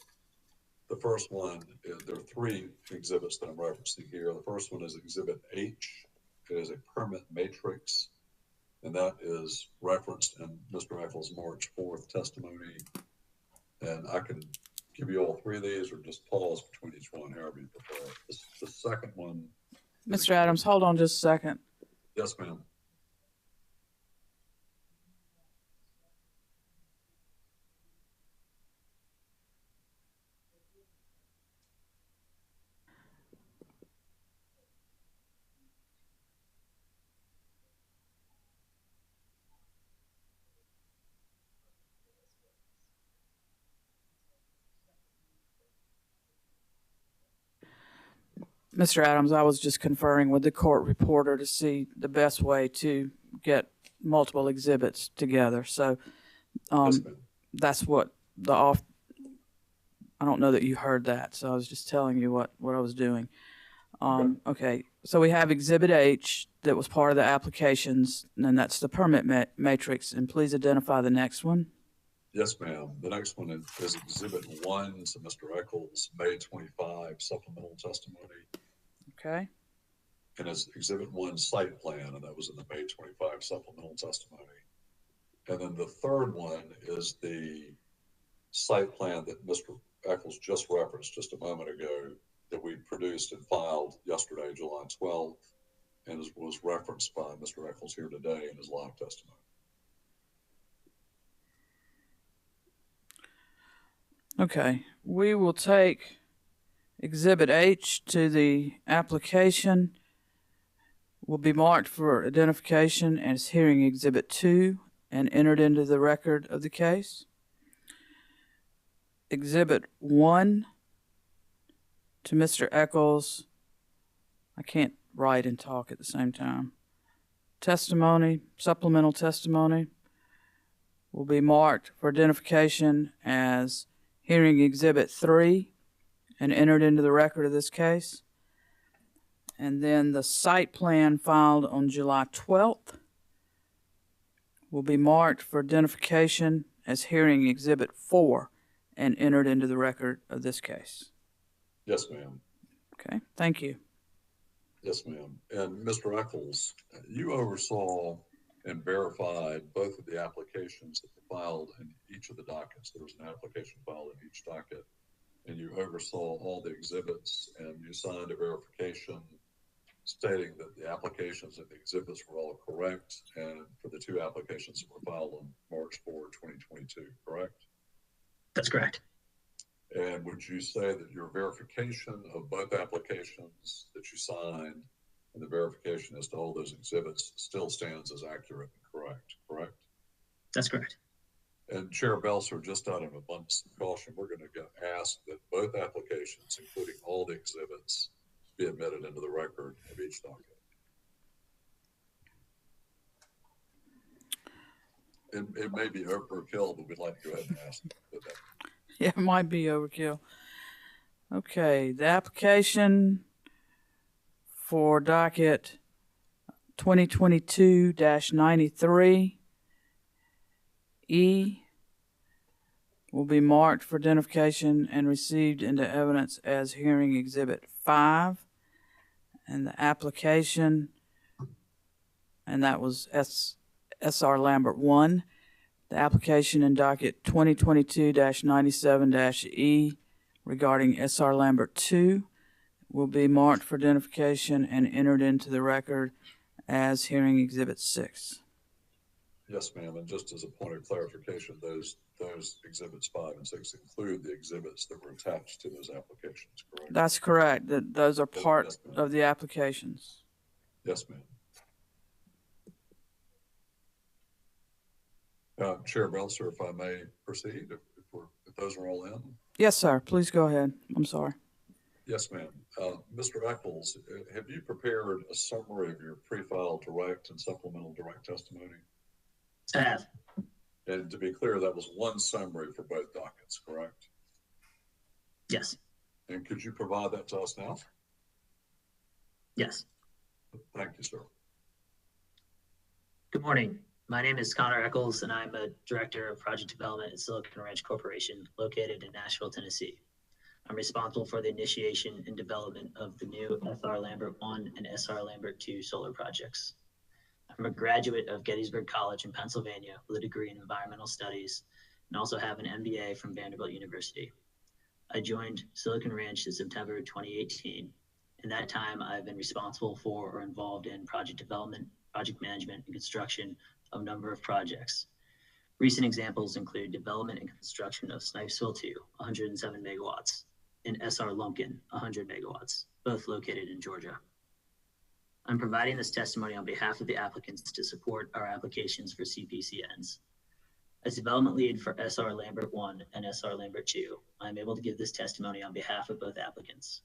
The first one, there are three exhibits that I'm referencing here. The first one is Exhibit H. It is a permit matrix, and that is referenced in Mr. Eccles' March 4th testimony. And I can give you all three of these or just pause between each one, however you prefer. The second one. Mr. Adams, hold on just a second. Yes, ma'am. Mr. Adams, I was just conferring with the court reporter to see the best way to get multiple exhibits together. So Yes, ma'am. that's what I don't know that you heard that, so I was just telling you what I was doing. Okay, so we have Exhibit H that was part of the applications, and that's the permit matrix. And please identify the next one. Yes, ma'am. The next one is Exhibit 1 to Mr. Eccles' May 25 supplemental testimony. Okay. And it's Exhibit 1 site plan, and that was in the May 25 supplemental testimony. And then the third one is the site plan that Mr. Eccles just referenced just a moment ago that we produced and filed yesterday, July 12th, and was referenced by Mr. Eccles here today in his live testimony. Okay, we will take Exhibit H to the application. Will be marked for identification as hearing Exhibit 2 and entered into the record of the case. Exhibit 1 to Mr. Eccles. I can't write and talk at the same time. Testimony, supplemental testimony, will be marked for identification as hearing Exhibit 3 and entered into the record of this case. And then the site plan filed on July 12th will be marked for identification as hearing Exhibit 4 and entered into the record of this case. Yes, ma'am. Okay, thank you. Yes, ma'am. And Mr. Eccles, you oversaw and verified both of the applications that were filed in each of the dockets. There was an application filed in each docket, and you oversaw all the exhibits, and you signed a verification stating that the applications and the exhibits were all correct, and for the two applications that were filed on March 4, 2022, correct? That's correct. And would you say that your verification of both applications that you signed and the verification as to all those exhibits still stands as accurate and correct? That's correct. And Chair Belser, just out of abundance of caution, we're going to ask that both applications, including all the exhibits, be admitted into the record of each docket. It may be overkill, but we'd like to go ahead and ask that. Yeah, it might be overkill. Okay, the application for docket 2022-93 E will be marked for identification and received into evidence as hearing Exhibit 5. And the application, and that was SR Lambert 1. The application in docket 2022-97-E regarding SR Lambert 2 will be marked for identification and entered into the record as hearing Exhibit 6. Yes, ma'am, and just as a point of clarification, those exhibits 5 and 6 include the exhibits that were attached to those applications, correct? That's correct. Those are part Yes, ma'am. of the applications. Yes, ma'am. Chair Belser, if I may proceed, if those are all in? Yes, sir. Please go ahead. I'm sorry. Yes, ma'am. Mr. Eccles, have you prepared a summary of your pre-filed direct and supplemental direct testimony? I have. And to be clear, that was one summary for both dockets, correct? Yes. And could you provide that to us now? Yes. Thank you, sir. Good morning. My name is Connor Eccles, and I'm a Director of Project Development at Silicon Ranch Corporation, located in Nashville, Tennessee. I'm responsible for the initiation and development of the new SR Lambert 1 and SR Lambert 2 solar projects. I'm a graduate of Gettysburg College in Pennsylvania with a degree in environmental studies and also have an MBA from Vanderbilt University. I joined Silicon Ranch in September 2018. In that time, I've been responsible for or involved in project development, project management, and construction of a number of projects. Recent examples include development and construction of Snipesville 2, 107 megawatts, and SR Lumpkin, 100 megawatts, both located in Georgia. I'm providing this testimony on behalf of the applicants to support our applications for CPCNs. As development lead for SR Lambert 1 and SR Lambert 2, I'm able to give this testimony on behalf of both applicants.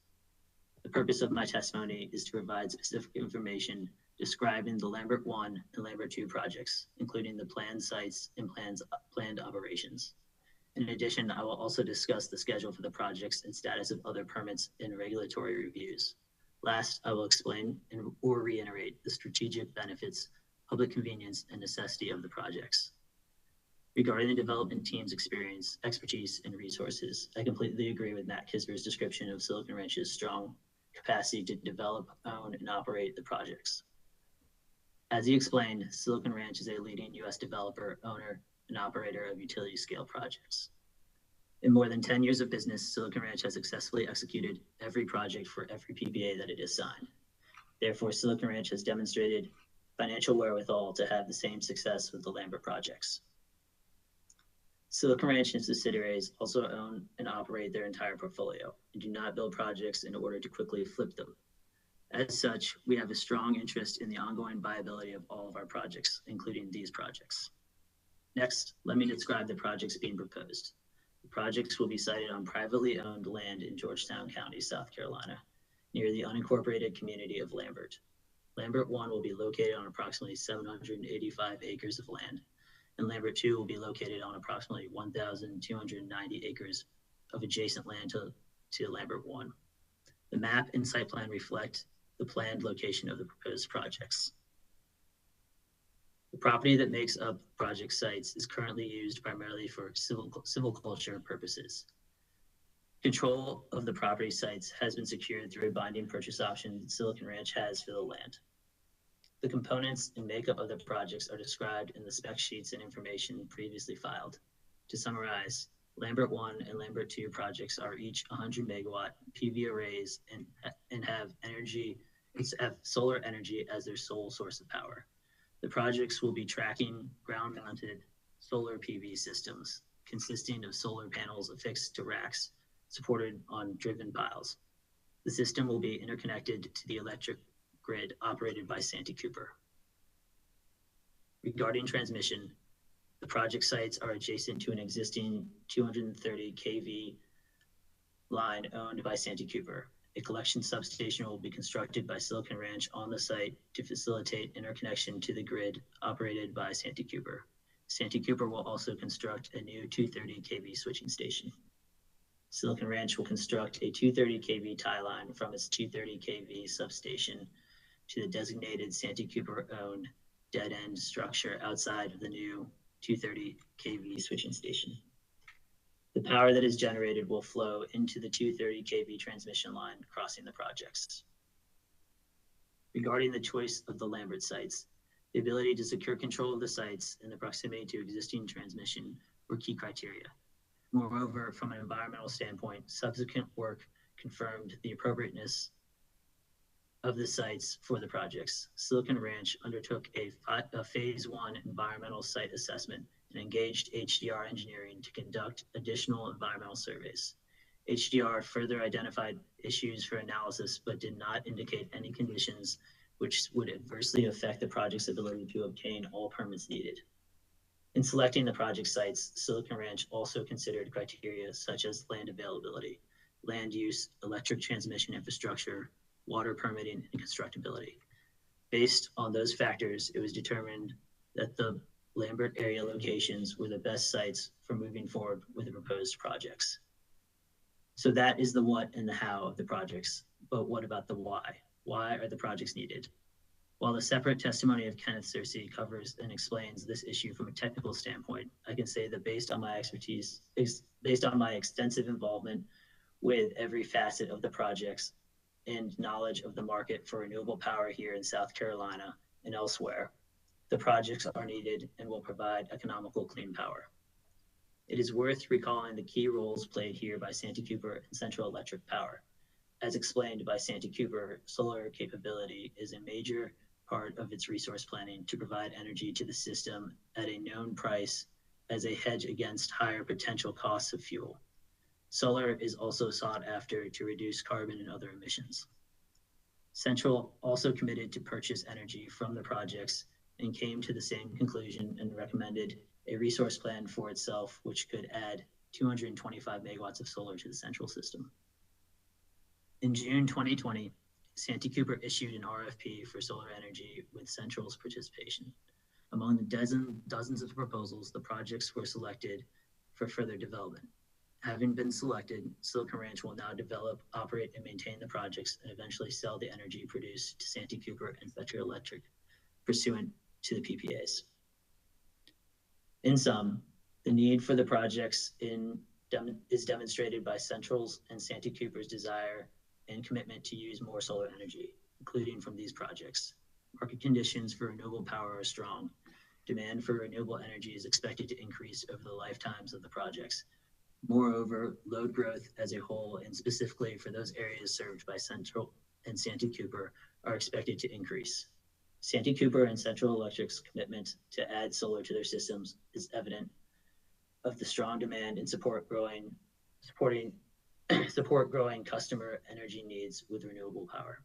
The purpose of my testimony is to provide specific information describing the Lambert 1 and Lambert 2 projects, including the planned sites and planned operations. In addition, I will also discuss the schedule for the projects and status of other permits and regulatory reviews. Last, I will explain or reiterate the strategic benefits, public convenience, and necessity of the projects. Regarding the development team's experience, expertise, and resources, I completely agree with Matt Kisber's description of Silicon Ranch's strong capacity to develop, own, and operate the projects. As he explained, Silicon Ranch is a leading U.S. developer, owner, and operator of utility scale projects. In more than 10 years of business, Silicon Ranch has successfully executed every project for every PPA that it has signed. Therefore, Silicon Ranch has demonstrated financial wherewithal to have the same success with the Lambert projects. Silicon Ranch and subsidiaries also own and operate their entire portfolio and do not build projects in order to quickly flip them. As such, we have a strong interest in the ongoing viability of all of our projects, including these projects. Next, let me describe the projects being proposed. The projects will be sited on privately owned land in Georgetown County, South Carolina, near the unincorporated community of Lambert. Lambert 1 will be located on approximately 785 acres of land, and Lambert 2 will be located on approximately 1,290 acres of adjacent land to Lambert 1. The map and site plan reflect the planned location of the proposed projects. The property that makes up project sites is currently used primarily for silviculture purposes. Control of the property sites has been secured through a binding purchase option that Silicon Ranch has for the land. The components and makeup of the projects are described in the spec sheets and information previously filed. To summarize, Lambert 1 and Lambert 2 projects are each 100 megawatt PV arrays and have solar energy as their sole source of power. The projects will be tracking ground-mounted solar PV systems consisting of solar panels affixed to racks supported on driven piles. The system will be interconnected to the electric grid operated by Santee Cooper. Regarding transmission, the project sites are adjacent to an existing 230 kV line owned by Santee Cooper. A collection substation will be constructed by Silicon Ranch on the site to facilitate interconnection to the grid operated by Santee Cooper. Santee Cooper will also construct a new 230 kV switching station. Silicon Ranch will construct a 230 kV tie line from its 230 kV substation to the designated Santee Cooper-owned dead-end structure outside of the new 230 kV switching station. The power that is generated will flow into the 230 kV transmission line crossing the projects. Regarding the choice of the Lambert sites, The ability to secure control of the sites and the proximity to existing transmission were key criteria. Moreover, from an environmental standpoint, subsequent work confirmed the appropriateness of the sites for the projects. Silicon Ranch undertook a phase 1 environmental site assessment and engaged HDR engineering to conduct additional environmental surveys. HDR further identified issues for analysis, but did not indicate any conditions which would adversely affect the project's ability to obtain all permits needed. In selecting the project sites, Silicon Ranch also considered criteria such as land availability, land use, electric transmission infrastructure, water permitting, and constructability. Based on those factors, it was determined that the Lambert area locations were the best sites for moving forward with the proposed projects. So that is the what and the how of the projects, but what about the why? Why are the projects needed? While the separate testimony of Kenneth Searcy covers and explains this issue from a technical standpoint, I can say that based on my expertise, based on my extensive involvement with every facet of the projects and knowledge of the market for renewable power here in South Carolina and elsewhere, the projects are needed and will provide economical clean power. It is worth recalling the key roles played here by Santee Cooper and Central Electric Power. As explained by Santee Cooper, solar capability is a major part of its resource planning to provide energy to the system at a known price as a hedge against higher potential costs of fuel. Solar is also sought after to reduce carbon and other emissions. Central also committed to purchase energy from the projects and came to the same conclusion and recommended a resource plan for itself, which could add 225 megawatts of solar to the Central system. In June 2020, Santee Cooper issued an RFP for solar energy with Central's participation. Among the dozens of proposals, the projects were selected for further development. Having been selected, Silicon Ranch will now develop, operate, and maintain the projects and eventually sell the energy produced to Santee Cooper and Central Electric pursuant to the PPAs. In sum, the need for the projects is demonstrated by Central's and Santee Cooper's desire and commitment to use more solar energy, including from these projects. Market conditions for renewable power are strong. Demand for renewable energy is expected to increase over the lifetimes of the projects. Moreover, load growth as a whole, and specifically for those areas served by Central and Santee Cooper, are expected to increase. Santee Cooper and Central Electric's commitment to add solar to their systems is evident of the strong demand and support growing customer energy needs with renewable power.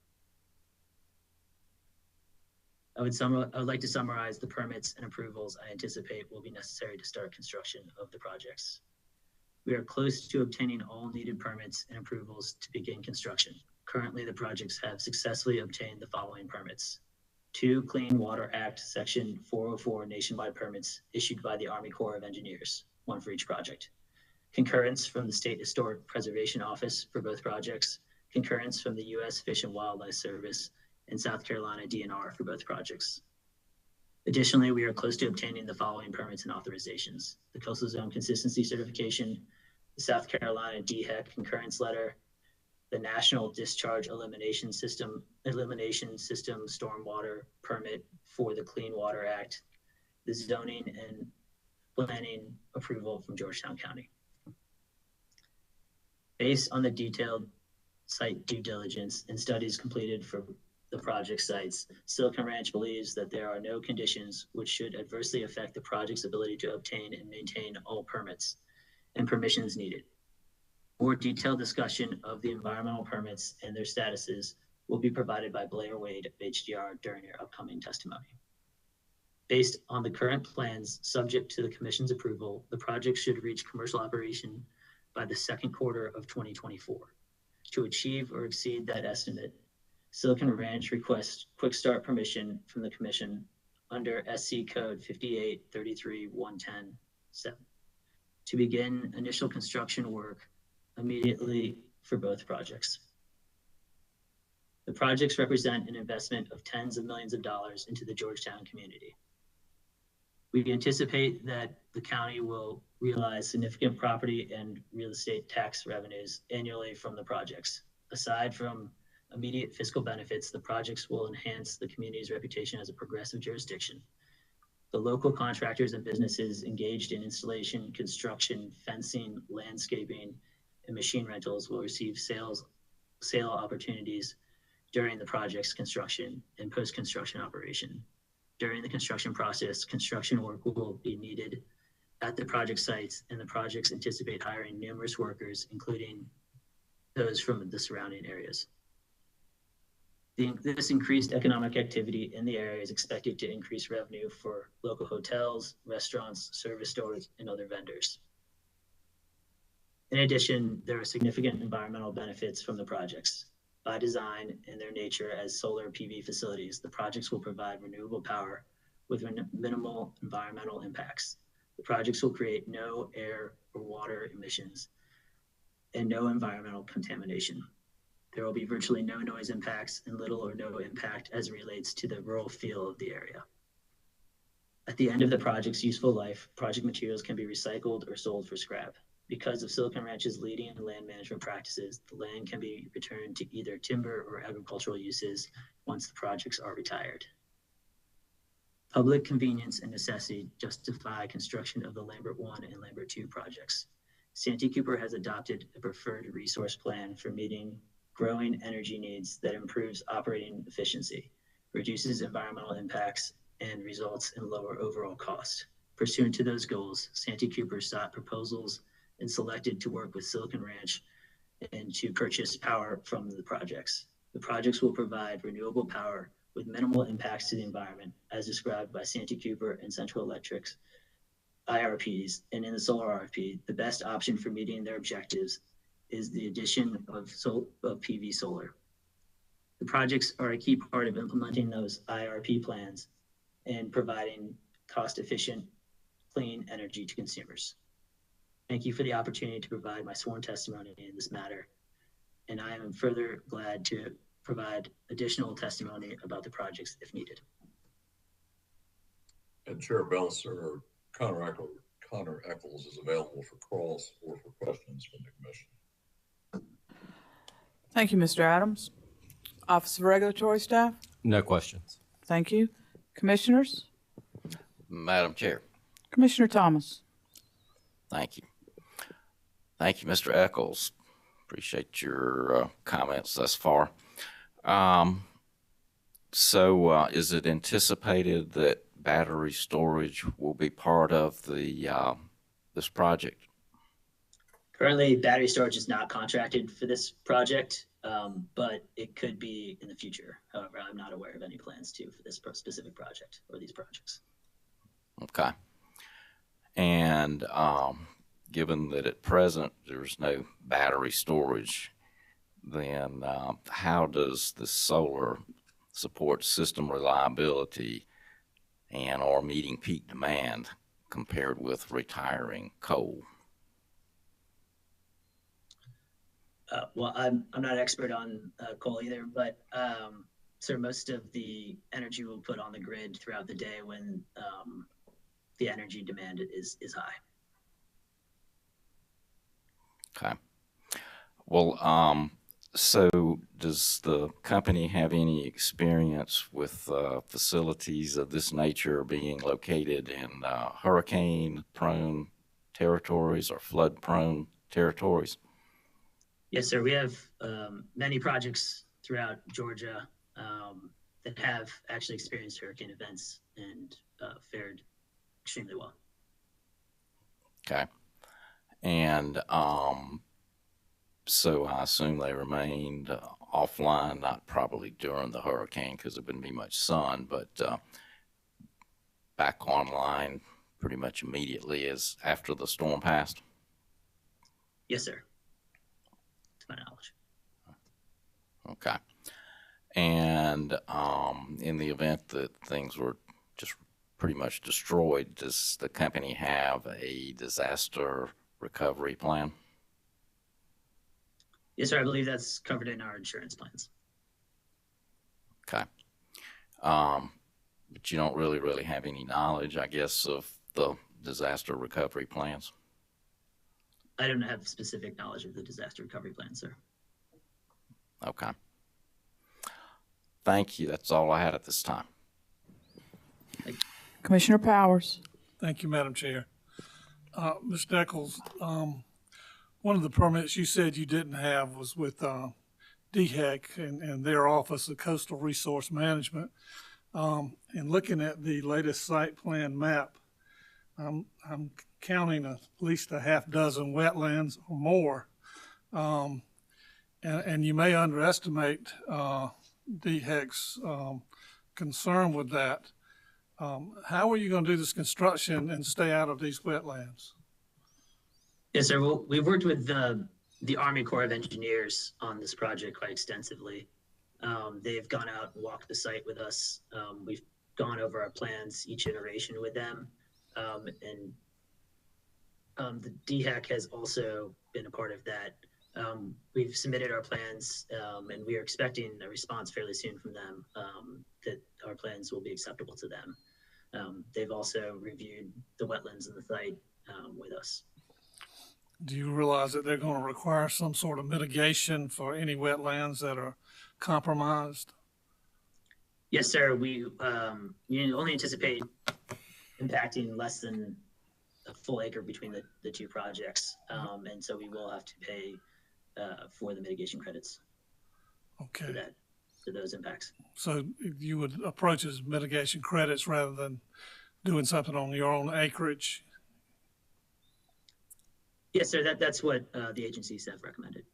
I would like to summarize the permits and approvals I anticipate will be necessary to start construction of the projects. We are close to obtaining all needed permits and approvals to begin construction. Currently, the projects have successfully obtained the following permits: 2 Clean Water Act Section 404 nationwide permits issued by the Army Corps of Engineers, 1 for each project. Concurrence from the State Historic Preservation Office for both projects. Concurrence from the U.S. Fish and Wildlife Service and South Carolina DNR for both projects. Additionally, we are close to obtaining the following permits and authorizations: the Coastal Zone Consistency Certification, the South Carolina DHEC Concurrence Letter, the National Discharge Elimination System Stormwater Permit for the Clean Water Act, the Zoning and Planning Approval from Georgetown County. Based on the detailed site due diligence and studies completed for the project sites, Silicon Ranch believes that there are no conditions which should adversely affect the project's ability to obtain and maintain all permits and permissions needed. More detailed discussion of the environmental permits and their statuses will be provided by Blair Wade of HDR during your upcoming testimony. Based on the current plans, subject to the Commission's approval, the project should reach commercial operation by the second quarter of 2024. To achieve or exceed that estimate, Silicon Ranch requests quick start permission from the Commission under SC Code 5833-110-7 to begin initial construction work immediately for both projects. The projects represent an investment of tens of millions of dollars into the Georgetown community. We anticipate that the county will realize significant property and real estate tax revenues annually from the projects. Aside from immediate fiscal benefits, the projects will enhance the community's reputation as a progressive jurisdiction. The local contractors and businesses engaged in installation, construction, fencing, landscaping, and machine rentals will receive sale opportunities during the project's construction and post-construction operation. During the construction process, construction work will be needed at the project sites, and the projects anticipate hiring numerous workers, including those from the surrounding areas. This increased economic activity in the area is expected to increase revenue for local hotels, restaurants, service stores, and other vendors. In addition, there are significant environmental benefits from the projects. By design and their nature as solar PV facilities, the projects will provide renewable power with minimal environmental impacts. The projects will create no air or water emissions and no environmental contamination. There will be virtually no noise impacts and little or no impact as it relates to the rural feel of the area. At the end of the project's useful life, project materials can be recycled or sold for scrap. Because of Silicon Ranch's leading land management practices, the land can be returned to either timber or agricultural uses once the projects are retired. Public convenience and necessity justify construction of the Lambert 1 and Lambert 2 projects. Santee Cooper has adopted a preferred resource plan for meeting growing energy needs that improves operating efficiency, reduces environmental impacts, and results in lower overall cost. Pursuant to those goals, Santee Cooper sought proposals and selected to work with Silicon Ranch and to purchase power from the projects. The projects will provide renewable power with minimal impacts to the environment, as described by Santee Cooper and Central Electric's IRPs. And in the solar RFP, the best option for meeting their objectives is the addition of PV solar. The projects are a key part of implementing those IRP plans and providing cost-efficient, clean energy to consumers. Thank you for the opportunity to provide my sworn testimony in this matter, and I am further glad to provide additional testimony about the projects if needed. And Chair Belser, Connor Eccles is available for cross or for questions from the commission. Thank you, Mr. Adams. Office of Regulatory Staff? No questions. Thank you. Commissioners? Madam Chair, Commissioner Thomas? thank you. Thank you, Mr. Eccles. Appreciate your comments thus far. So is it anticipated that battery storage will be part of the this project? Currently, battery storage is not contracted for this project, but it could be in the future. However, I'm not aware of any plans for this specific project or these projects. Okay. And given that at present there's no battery storage, then how does the solar support system reliability and or meeting peak demand compared with retiring coal? Well, I'm not an expert on coal either, but so most of the energy will put on the grid throughout the day when the energy demand is high. Okay. Well, so does the company have any experience with facilities of this nature being located in hurricane-prone territories or flood-prone territories? Yes, sir. We have many projects throughout Georgia that have actually experienced hurricane events and fared extremely well. Okay. And so I assume they remained offline, not probably during the hurricane because there wouldn't be much sun, but back online pretty much immediately as after the storm passed? Yes, sir. To my knowledge. Okay. And in the event that things were just pretty much destroyed, does the company have a disaster recovery plan? Yes, sir. I believe that's covered in our insurance plans. Okay. But you don't really have any knowledge, I guess, of the disaster recovery plans? I don't have specific knowledge of the disaster recovery plan, sir. Okay. thank you. That's all I had at this time. Commissioner Powers. Thank you, Madam Chair. Mr. Eccles, one of the permits you said you didn't have was with DHEC and their Office of Coastal Resource Management. And looking at the latest site plan map, I'm counting at least a half dozen wetlands or more. And you may underestimate DHEC's concern with that. How are you going to do this construction and stay out of these wetlands? Yes, sir. Well, we've worked with the Army Corps of Engineers on this project quite extensively. They've gone out and walked the site with us. We've gone over our plans, each iteration with them. And the DHEC has also been a part of that. We've submitted our plans, and we are expecting a response fairly soon from them that our plans will be acceptable to them. They've also reviewed the wetlands in the site with us. Do you realize that they're going to require some sort of mitigation for any wetlands that are compromised? Yes, sir. We only anticipate impacting less than a full acre between the two projects. And so we will have to pay for the mitigation credits. Okay. For those impacts. So you would approach it as mitigation credits rather than doing something on your own acreage? Yes, sir. That's what the agencies have recommended.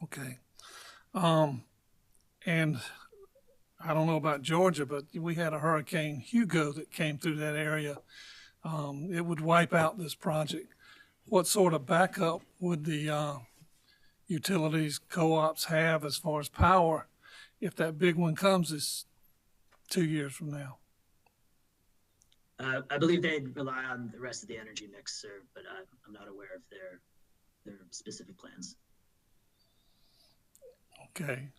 Okay. And I don't know about Georgia, but we had a Hurricane Hugo that came through that area. It would wipe out this project. What sort of backup would the utilities co-ops have as far as power if that big one comes is 2 years from now? I believe they'd rely on the rest of the energy mix, sir, but I'm not aware of their specific plans. Okay.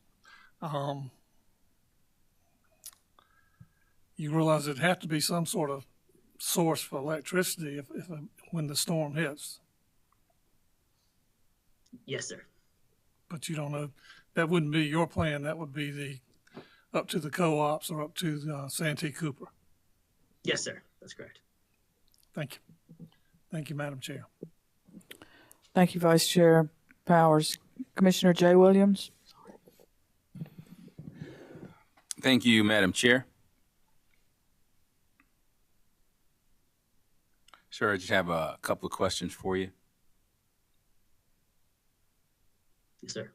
You realize it'd have to be some sort of source for electricity when the storm hits. Yes, sir. But you don't know, that wouldn't be your plan. That would be up to the co-ops or up to Santee Cooper. Yes, sir. That's correct. Thank you. Thank you, Madam Chair. Thank you, Vice Chair Powers. Commissioner Jay Williams. Thank you, Madam Chair. Sir, I just have a couple of questions for you. Yes, sir.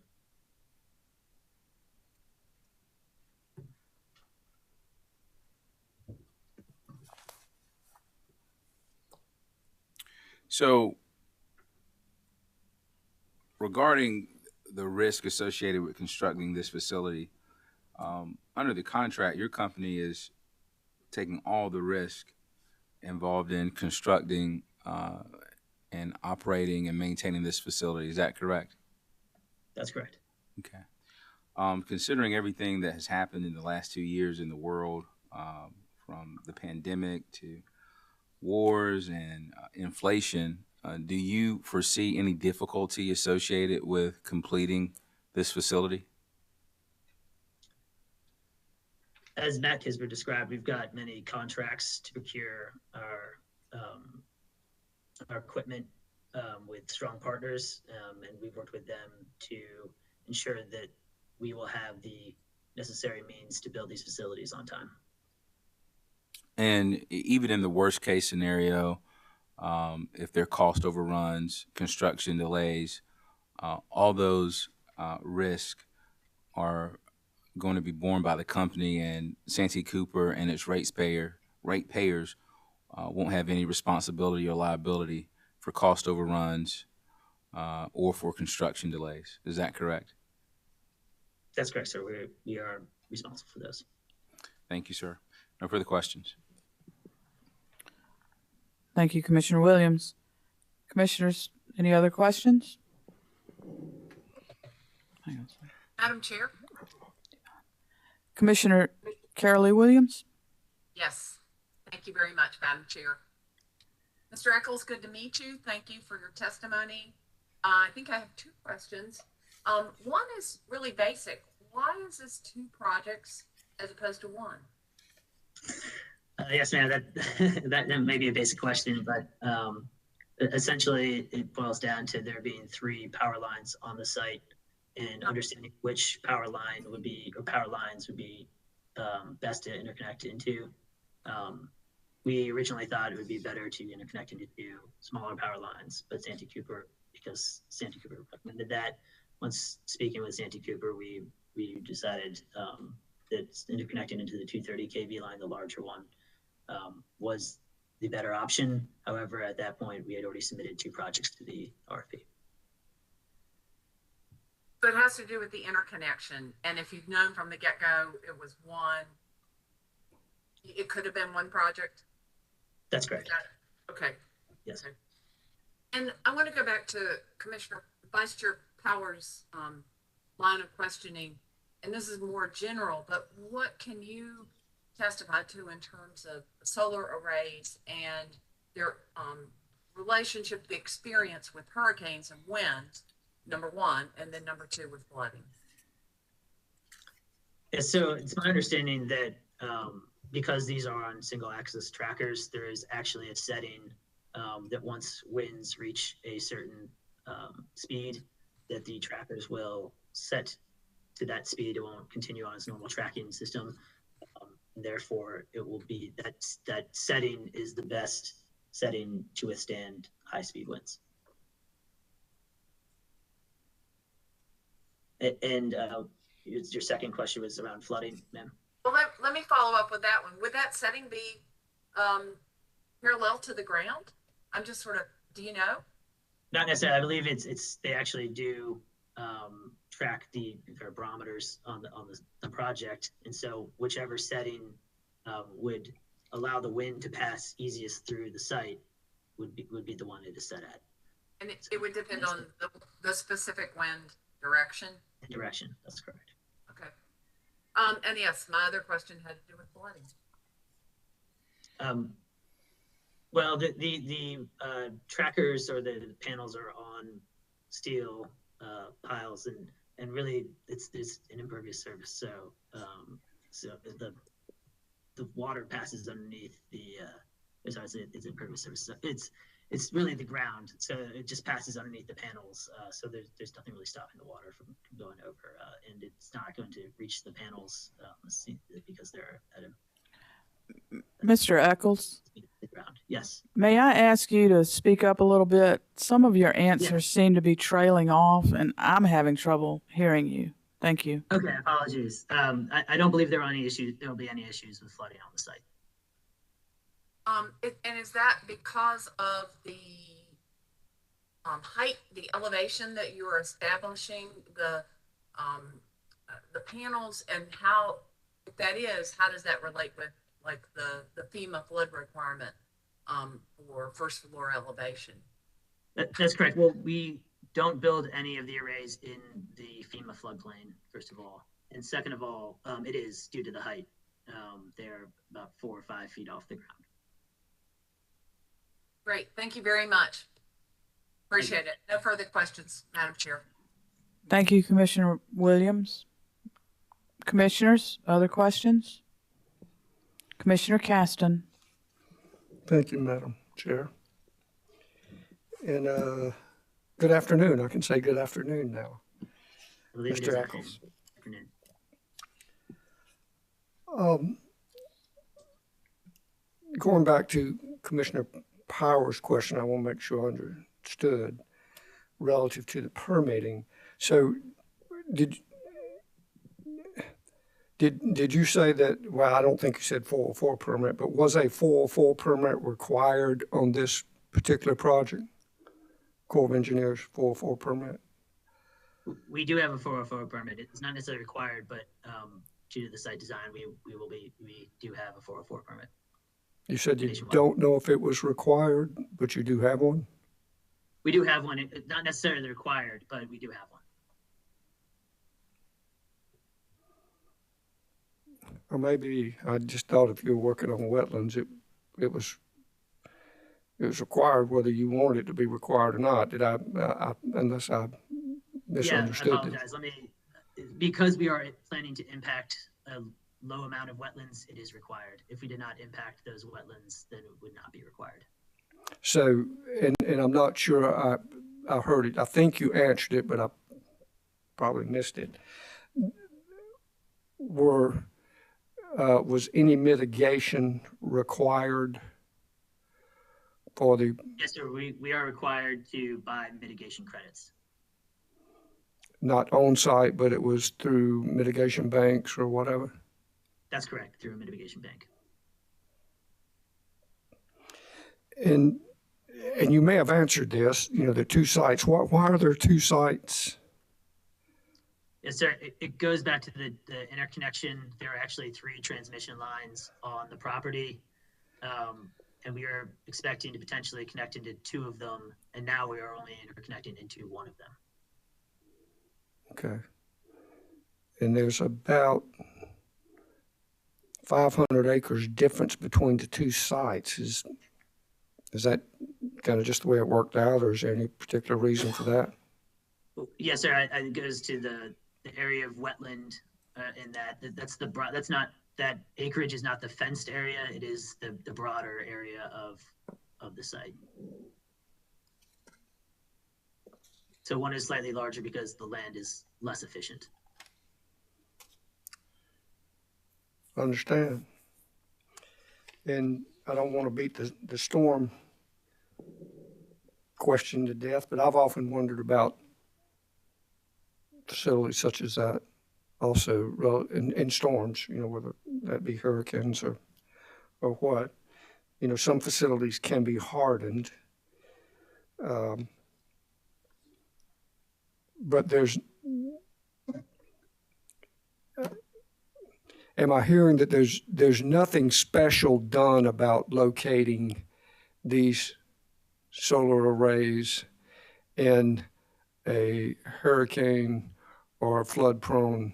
So, regarding the risk associated with constructing this facility, under the contract, your company is taking all the risk involved in constructing and operating and maintaining this facility. Is that correct? That's correct. Okay. Considering everything that has happened in the last 2 years in the world, from the pandemic to wars and inflation, do you foresee any difficulty associated with completing this facility? As Matt Kisber described, we've got many contracts to procure our equipment with strong partners, and we've worked with them to ensure that we will have the necessary means to build these facilities on time. And even in the worst case scenario, if there are cost overruns, construction delays, all those risks are going to be borne by the company, and Santee Cooper and its ratepayers won't have any responsibility or liability for cost overruns or for construction delays. Is that correct? That's correct, sir. We are responsible for those. Thank you, sir. No further questions. Thank you, Commissioner Williams. Commissioners, any other questions? Hang on a second. Madam Chair? Commissioner Carolee Williams? Yes. Thank you very much, Madam Chair. Mr. Eccles, good to meet you. Thank you for your testimony. I think I have 2 questions. One is really basic. Why is this 2 projects as opposed to one? Yes, ma'am. That may be a basic question, but essentially it boils down to there being 3 power lines on the site and understanding which power lines would be best to interconnect into. We originally thought it would be better to interconnect into 2 smaller power lines, but because Santee Cooper recommended that, once speaking with Santee Cooper, we decided that interconnecting into the 230 kV line, the larger one, was the better option. However, at that point, we had already submitted 2 projects to the RFP. So it has to do with the interconnection. And if you've known from the get-go, it was one, it could have been one project? That's correct. Okay. Yes. Okay. And I want to go back to Vice Chair Powers' line of questioning. And this is more general, but what can you testify to in terms of solar arrays and their relationship, the experience with hurricanes and winds, number 1, and then number 2 with flooding? Yeah, so it's my understanding that because these are on single axis trackers, there is actually a setting that once winds reach a certain speed, that the trackers will set to that speed. It won't continue on its normal tracking system. Therefore, it will be that setting is the best setting to withstand high speed winds. And your second question was around flooding, ma'am. Well, let me follow up with that one. Would that setting be parallel to the ground? I'm just sort of, do you know? Not necessarily. I believe they actually do track their barometers on the project, and so whichever setting would allow the wind to pass easiest through the site would be the one it is set at. And it would depend on the specific wind direction? Direction, that's correct. Okay. And yes, my other question had to do with flooding. Well, the trackers or the panels are on steel piles, and really it's an impervious surface. So the water passes underneath it's impervious surface. So it's really the ground. So it just passes underneath the panels. So there's nothing really stopping the water from going over, and it's not going to reach the panels because they're at a Mr. Eccles, ground. Yes. may I ask you to speak up a little bit? Some of your answers seem to be trailing off, and I'm having trouble hearing you. Thank you. Okay, apologies. I don't believe there will be any issues with flooding on the site. And is that because of the height, the elevation that you are establishing the panels, and how, if that is, how does that relate with like the FEMA flood requirement for first floor elevation? That's correct. Well, we don't build any of the arrays in the FEMA floodplain, first of all. And second of all, it is due to the height. They're about 4 or 5 feet off the ground. Great. Thank you very much. Appreciate it. No further questions, Madam Chair. Thank you, Commissioner Williams. Commissioners, other questions? Commissioner Caston. Thank you, Madam Chair. And good afternoon. I can say good afternoon now, Mr. Eccles. Going back to Commissioner Powers' question, I want to make sure I understood relative to the permitting. So did you say that, well, I don't think you said 404 permit, but was a 404 permit required on this particular project? Corps of Engineers 404 permit? We do have a 404 permit. It's not necessarily required, but due to the site design, we do have a 404 permit. You said you don't know if it was required, but you do have one? We do have one. It's not necessarily required, but we do have one. Or maybe I just thought if you were working on wetlands, it was required whether you wanted it to be required or not. Did I unless I misunderstood? Yeah, I apologize. Because we are planning to impact low amount of wetlands, it is required. If we did not impact those wetlands, then it would not be required. So, and I'm not sure I heard it. I think you answered it, but I probably missed it. Was any mitigation required for the? Yes, sir. We are required to buy mitigation credits. Not on site, but it was through mitigation banks or whatever? That's correct, through a mitigation bank. And you may have answered this, you know, the two sites. Why are there two sites? Yes, sir. It goes back to the interconnection. There are actually 3 transmission lines on the property. And we are expecting to potentially connect into 2 of them. And now we are only interconnecting into 1 of them. Okay. And there's about 500 acres difference between the two sites. Is that kind of just the way it worked out, or is there any particular reason for that? Yes, sir. It goes to the area of wetland in that's not, that acreage is not the fenced area. It is the broader area of the site. So one is slightly larger because the land is less efficient. I understand. And I don't want to beat the storm question to death, but I've often wondered about facilities such as that also in storms, you know, whether that be hurricanes or what. You know, some facilities can be hardened, but am I hearing that there's nothing special done about locating these solar arrays in a hurricane or a flood-prone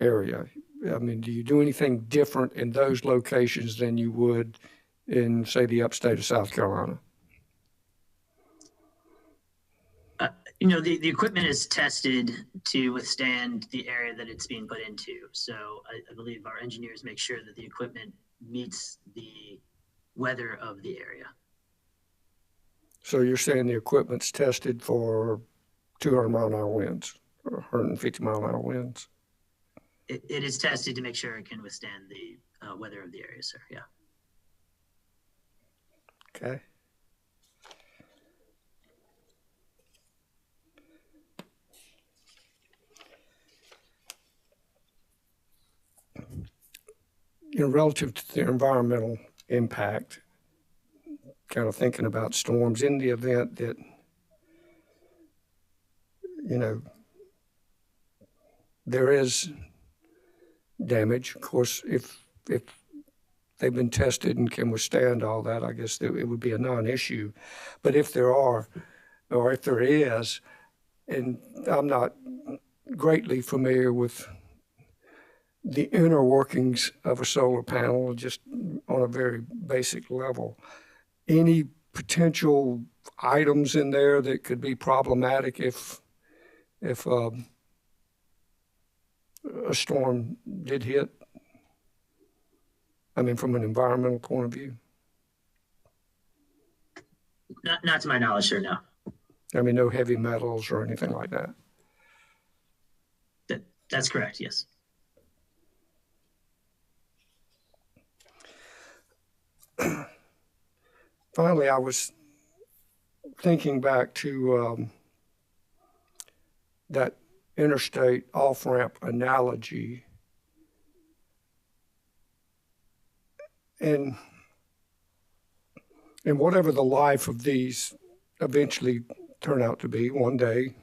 area? I mean, do you do anything different in those locations than you would in, say, the upstate of South Carolina? You know, the equipment is tested to withstand the area that it's being put into. So I believe our engineers make sure that the equipment meets the weather of the area. So you're saying the equipment's tested for 200-mile-an-hour winds or 150-mile-an-hour winds? It is tested to make sure it can withstand the weather of the area, sir. Yeah. Okay. You know, relative to the environmental impact, kind of thinking about storms in the event that, you know, there is damage. Of course, if they've been tested and can withstand all that, I guess it would be a non-issue. But if there are, or if there is, and I'm not greatly familiar with the inner workings of a solar panel, just on a very basic level, any potential items in there that could be problematic if a storm did hit? I mean, from an environmental point of view? Not to my knowledge, sir, no. I mean, no heavy metals or anything like that? That's correct, yes. Finally, I was thinking back to that interstate off-ramp analogy. And whatever the life of these eventually turn out to be, one day,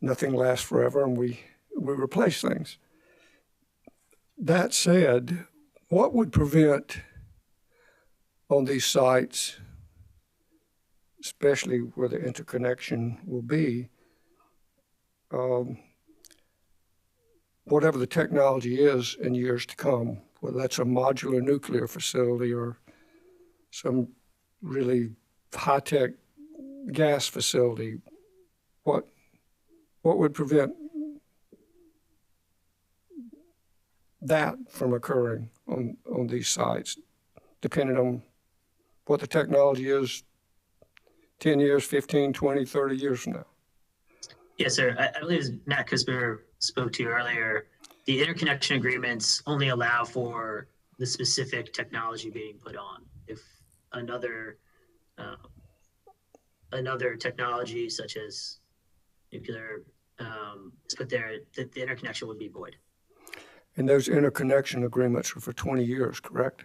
nothing lasts forever and we replace things. That said, what would prevent on these sites, especially where the interconnection will be, whatever the technology is in years to come, whether that's a modular nuclear facility or some really high-tech gas facility, what would prevent that from occurring on these sites, depending on what the technology is 10 years, 15, 20, 30 years from now? Yes, sir. I believe as Matt Kisber spoke to you earlier, the interconnection agreements only allow for the specific technology being put on. If another technology such as nuclear is put there, the interconnection would be void. And those interconnection agreements are for 20 years, correct?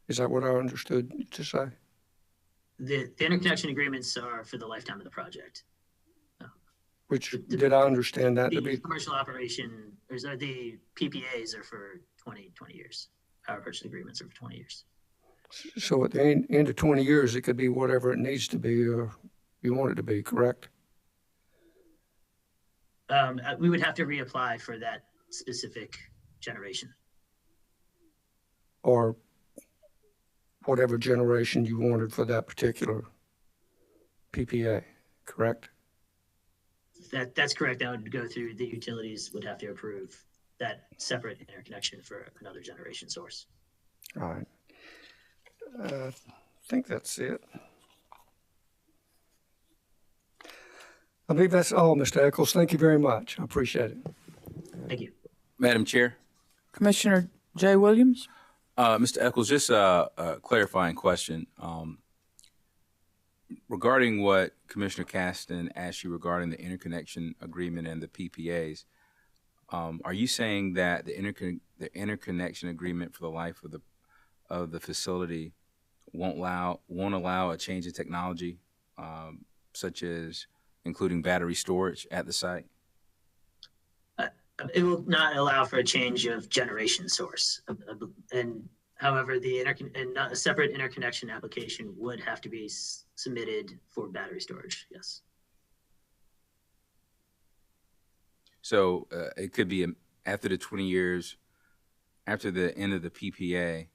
Is that what I understood you to say? The interconnection agreements are for the lifetime of the project. Which, did I understand that to The be? commercial operation, the PPAs are for 20 years. Power purchase agreements are for 20 years. So at the end of 20 years, it could be whatever it needs to be or you want it to be, correct? We would have to reapply for that specific generation. Or whatever generation you wanted for that particular PPA, correct? That's correct. That would go through, the utilities would have to approve that separate interconnection for another generation source. All right. I think that's it. I believe that's all, Mr. Eccles. Thank you very much. I appreciate it. Thank you. Madam Chair, Commissioner Jay Williams? Mr. Eccles, just a clarifying question. Regarding what Commissioner Caston asked you regarding the interconnection agreement and the PPAs, are you saying that the interconnection agreement for the life of the facility won't allow a change in technology, such as including battery storage at the site? It will not allow for a change of generation source. And however, a separate interconnection application would have to be submitted for battery storage, yes. So it could be after the 20 years, after the end of the PPA,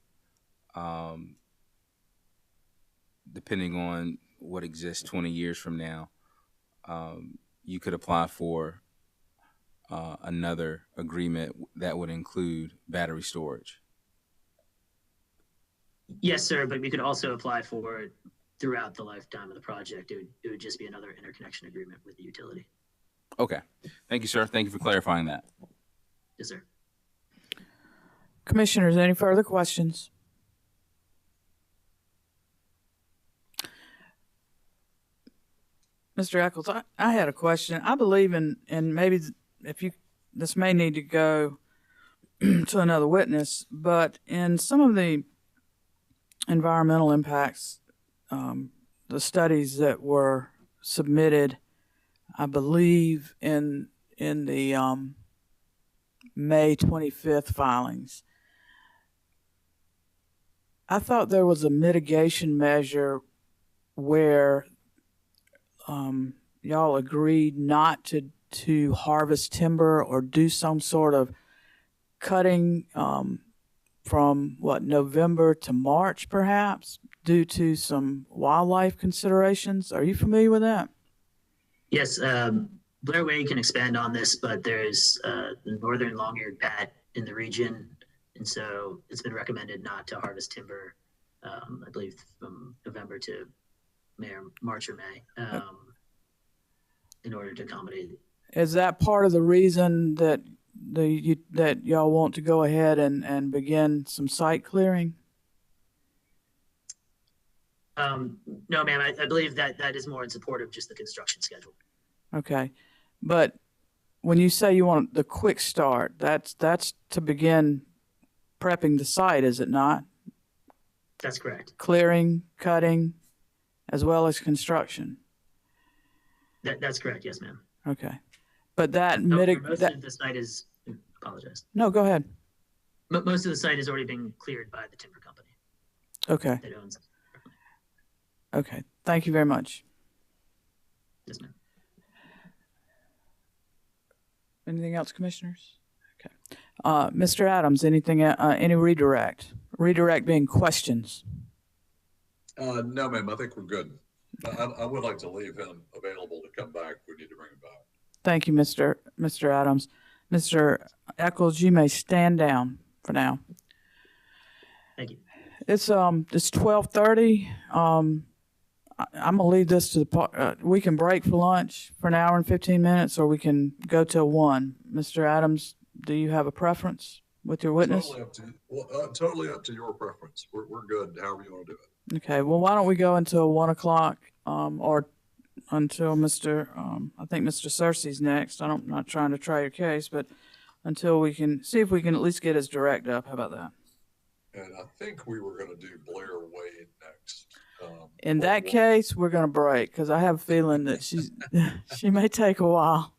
depending on what exists 20 years from now, you could apply for another agreement that would include battery storage. Yes, sir, but we could also apply for it throughout the lifetime of the project. It would just be another interconnection agreement with the utility. Okay. Thank you, sir. Thank you for clarifying that. Yes, sir. Commissioners, any further questions? Mr. Eccles, I had a question. I believe in maybe this may need to go to another witness, but in some of the environmental impacts, the studies that were submitted, I believe in the May 25th filings, I thought there was a mitigation measure where y'all agreed not to harvest timber or do some sort of cutting from November to March, perhaps, due to some wildlife considerations. Are you familiar with that? Yes, Blair Wade can expand on this, but there's the northern long-eared bat in the region, and so it's been recommended not to harvest timber, I believe from November to March or May, in order to accommodate. Is that part of the reason that that y'all want to go ahead and begin some site clearing? No, ma'am. I believe that is more in support of just the construction schedule. Okay, but when you say you want the quick start, that's to begin prepping the site, is it not? That's correct. Clearing, cutting, as well as construction. That's correct. Yes, ma'am. Okay, but that most of the site is. Apologize. No, go ahead. Most of the site has already been cleared by the timber company. Okay. That owns it. Okay. Thank you very much. Yes, ma'am. Anything else, commissioners? Okay. Mr. Adams, anything? Any redirect? Redirect being questions. No, ma'am. I think we're good. I would like to leave him available to come back. We need to bring him back. Thank you, Mr. Adams. Mr. Eccles, you may stand down. for now. Thank you. It's 12:30. I'm gonna leave this to the we can break for lunch for an hour and 15 minutes, or we can go till 1. Mr. Adams, do you have a preference with your witness? Totally up to your preference. We're good, however you want to do it. Okay, well, why don't we go until 1 o'clock, or until Mr. I think Mr. Searcy's next. I'm not trying to try your case, but until we can see if we can at least get his direct up. How about that? And I think we were going to do Blair Wade next. In that case, we're going to break because I have a feeling that she may take a while.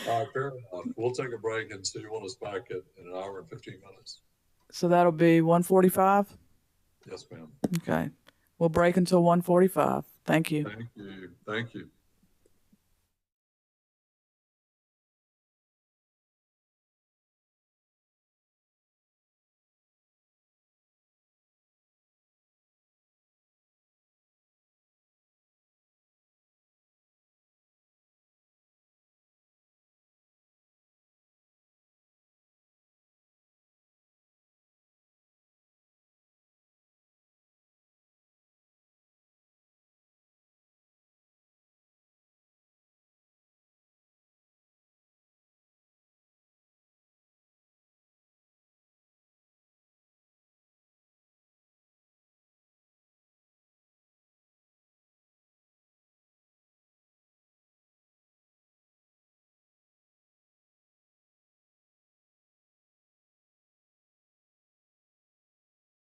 All right, fair enough. We'll take a break and see you want us back in an hour and 15 minutes. So that'll be 1:45? Yes, ma'am. Okay. We'll break until 1:45. Thank you. Thank you. Thank you.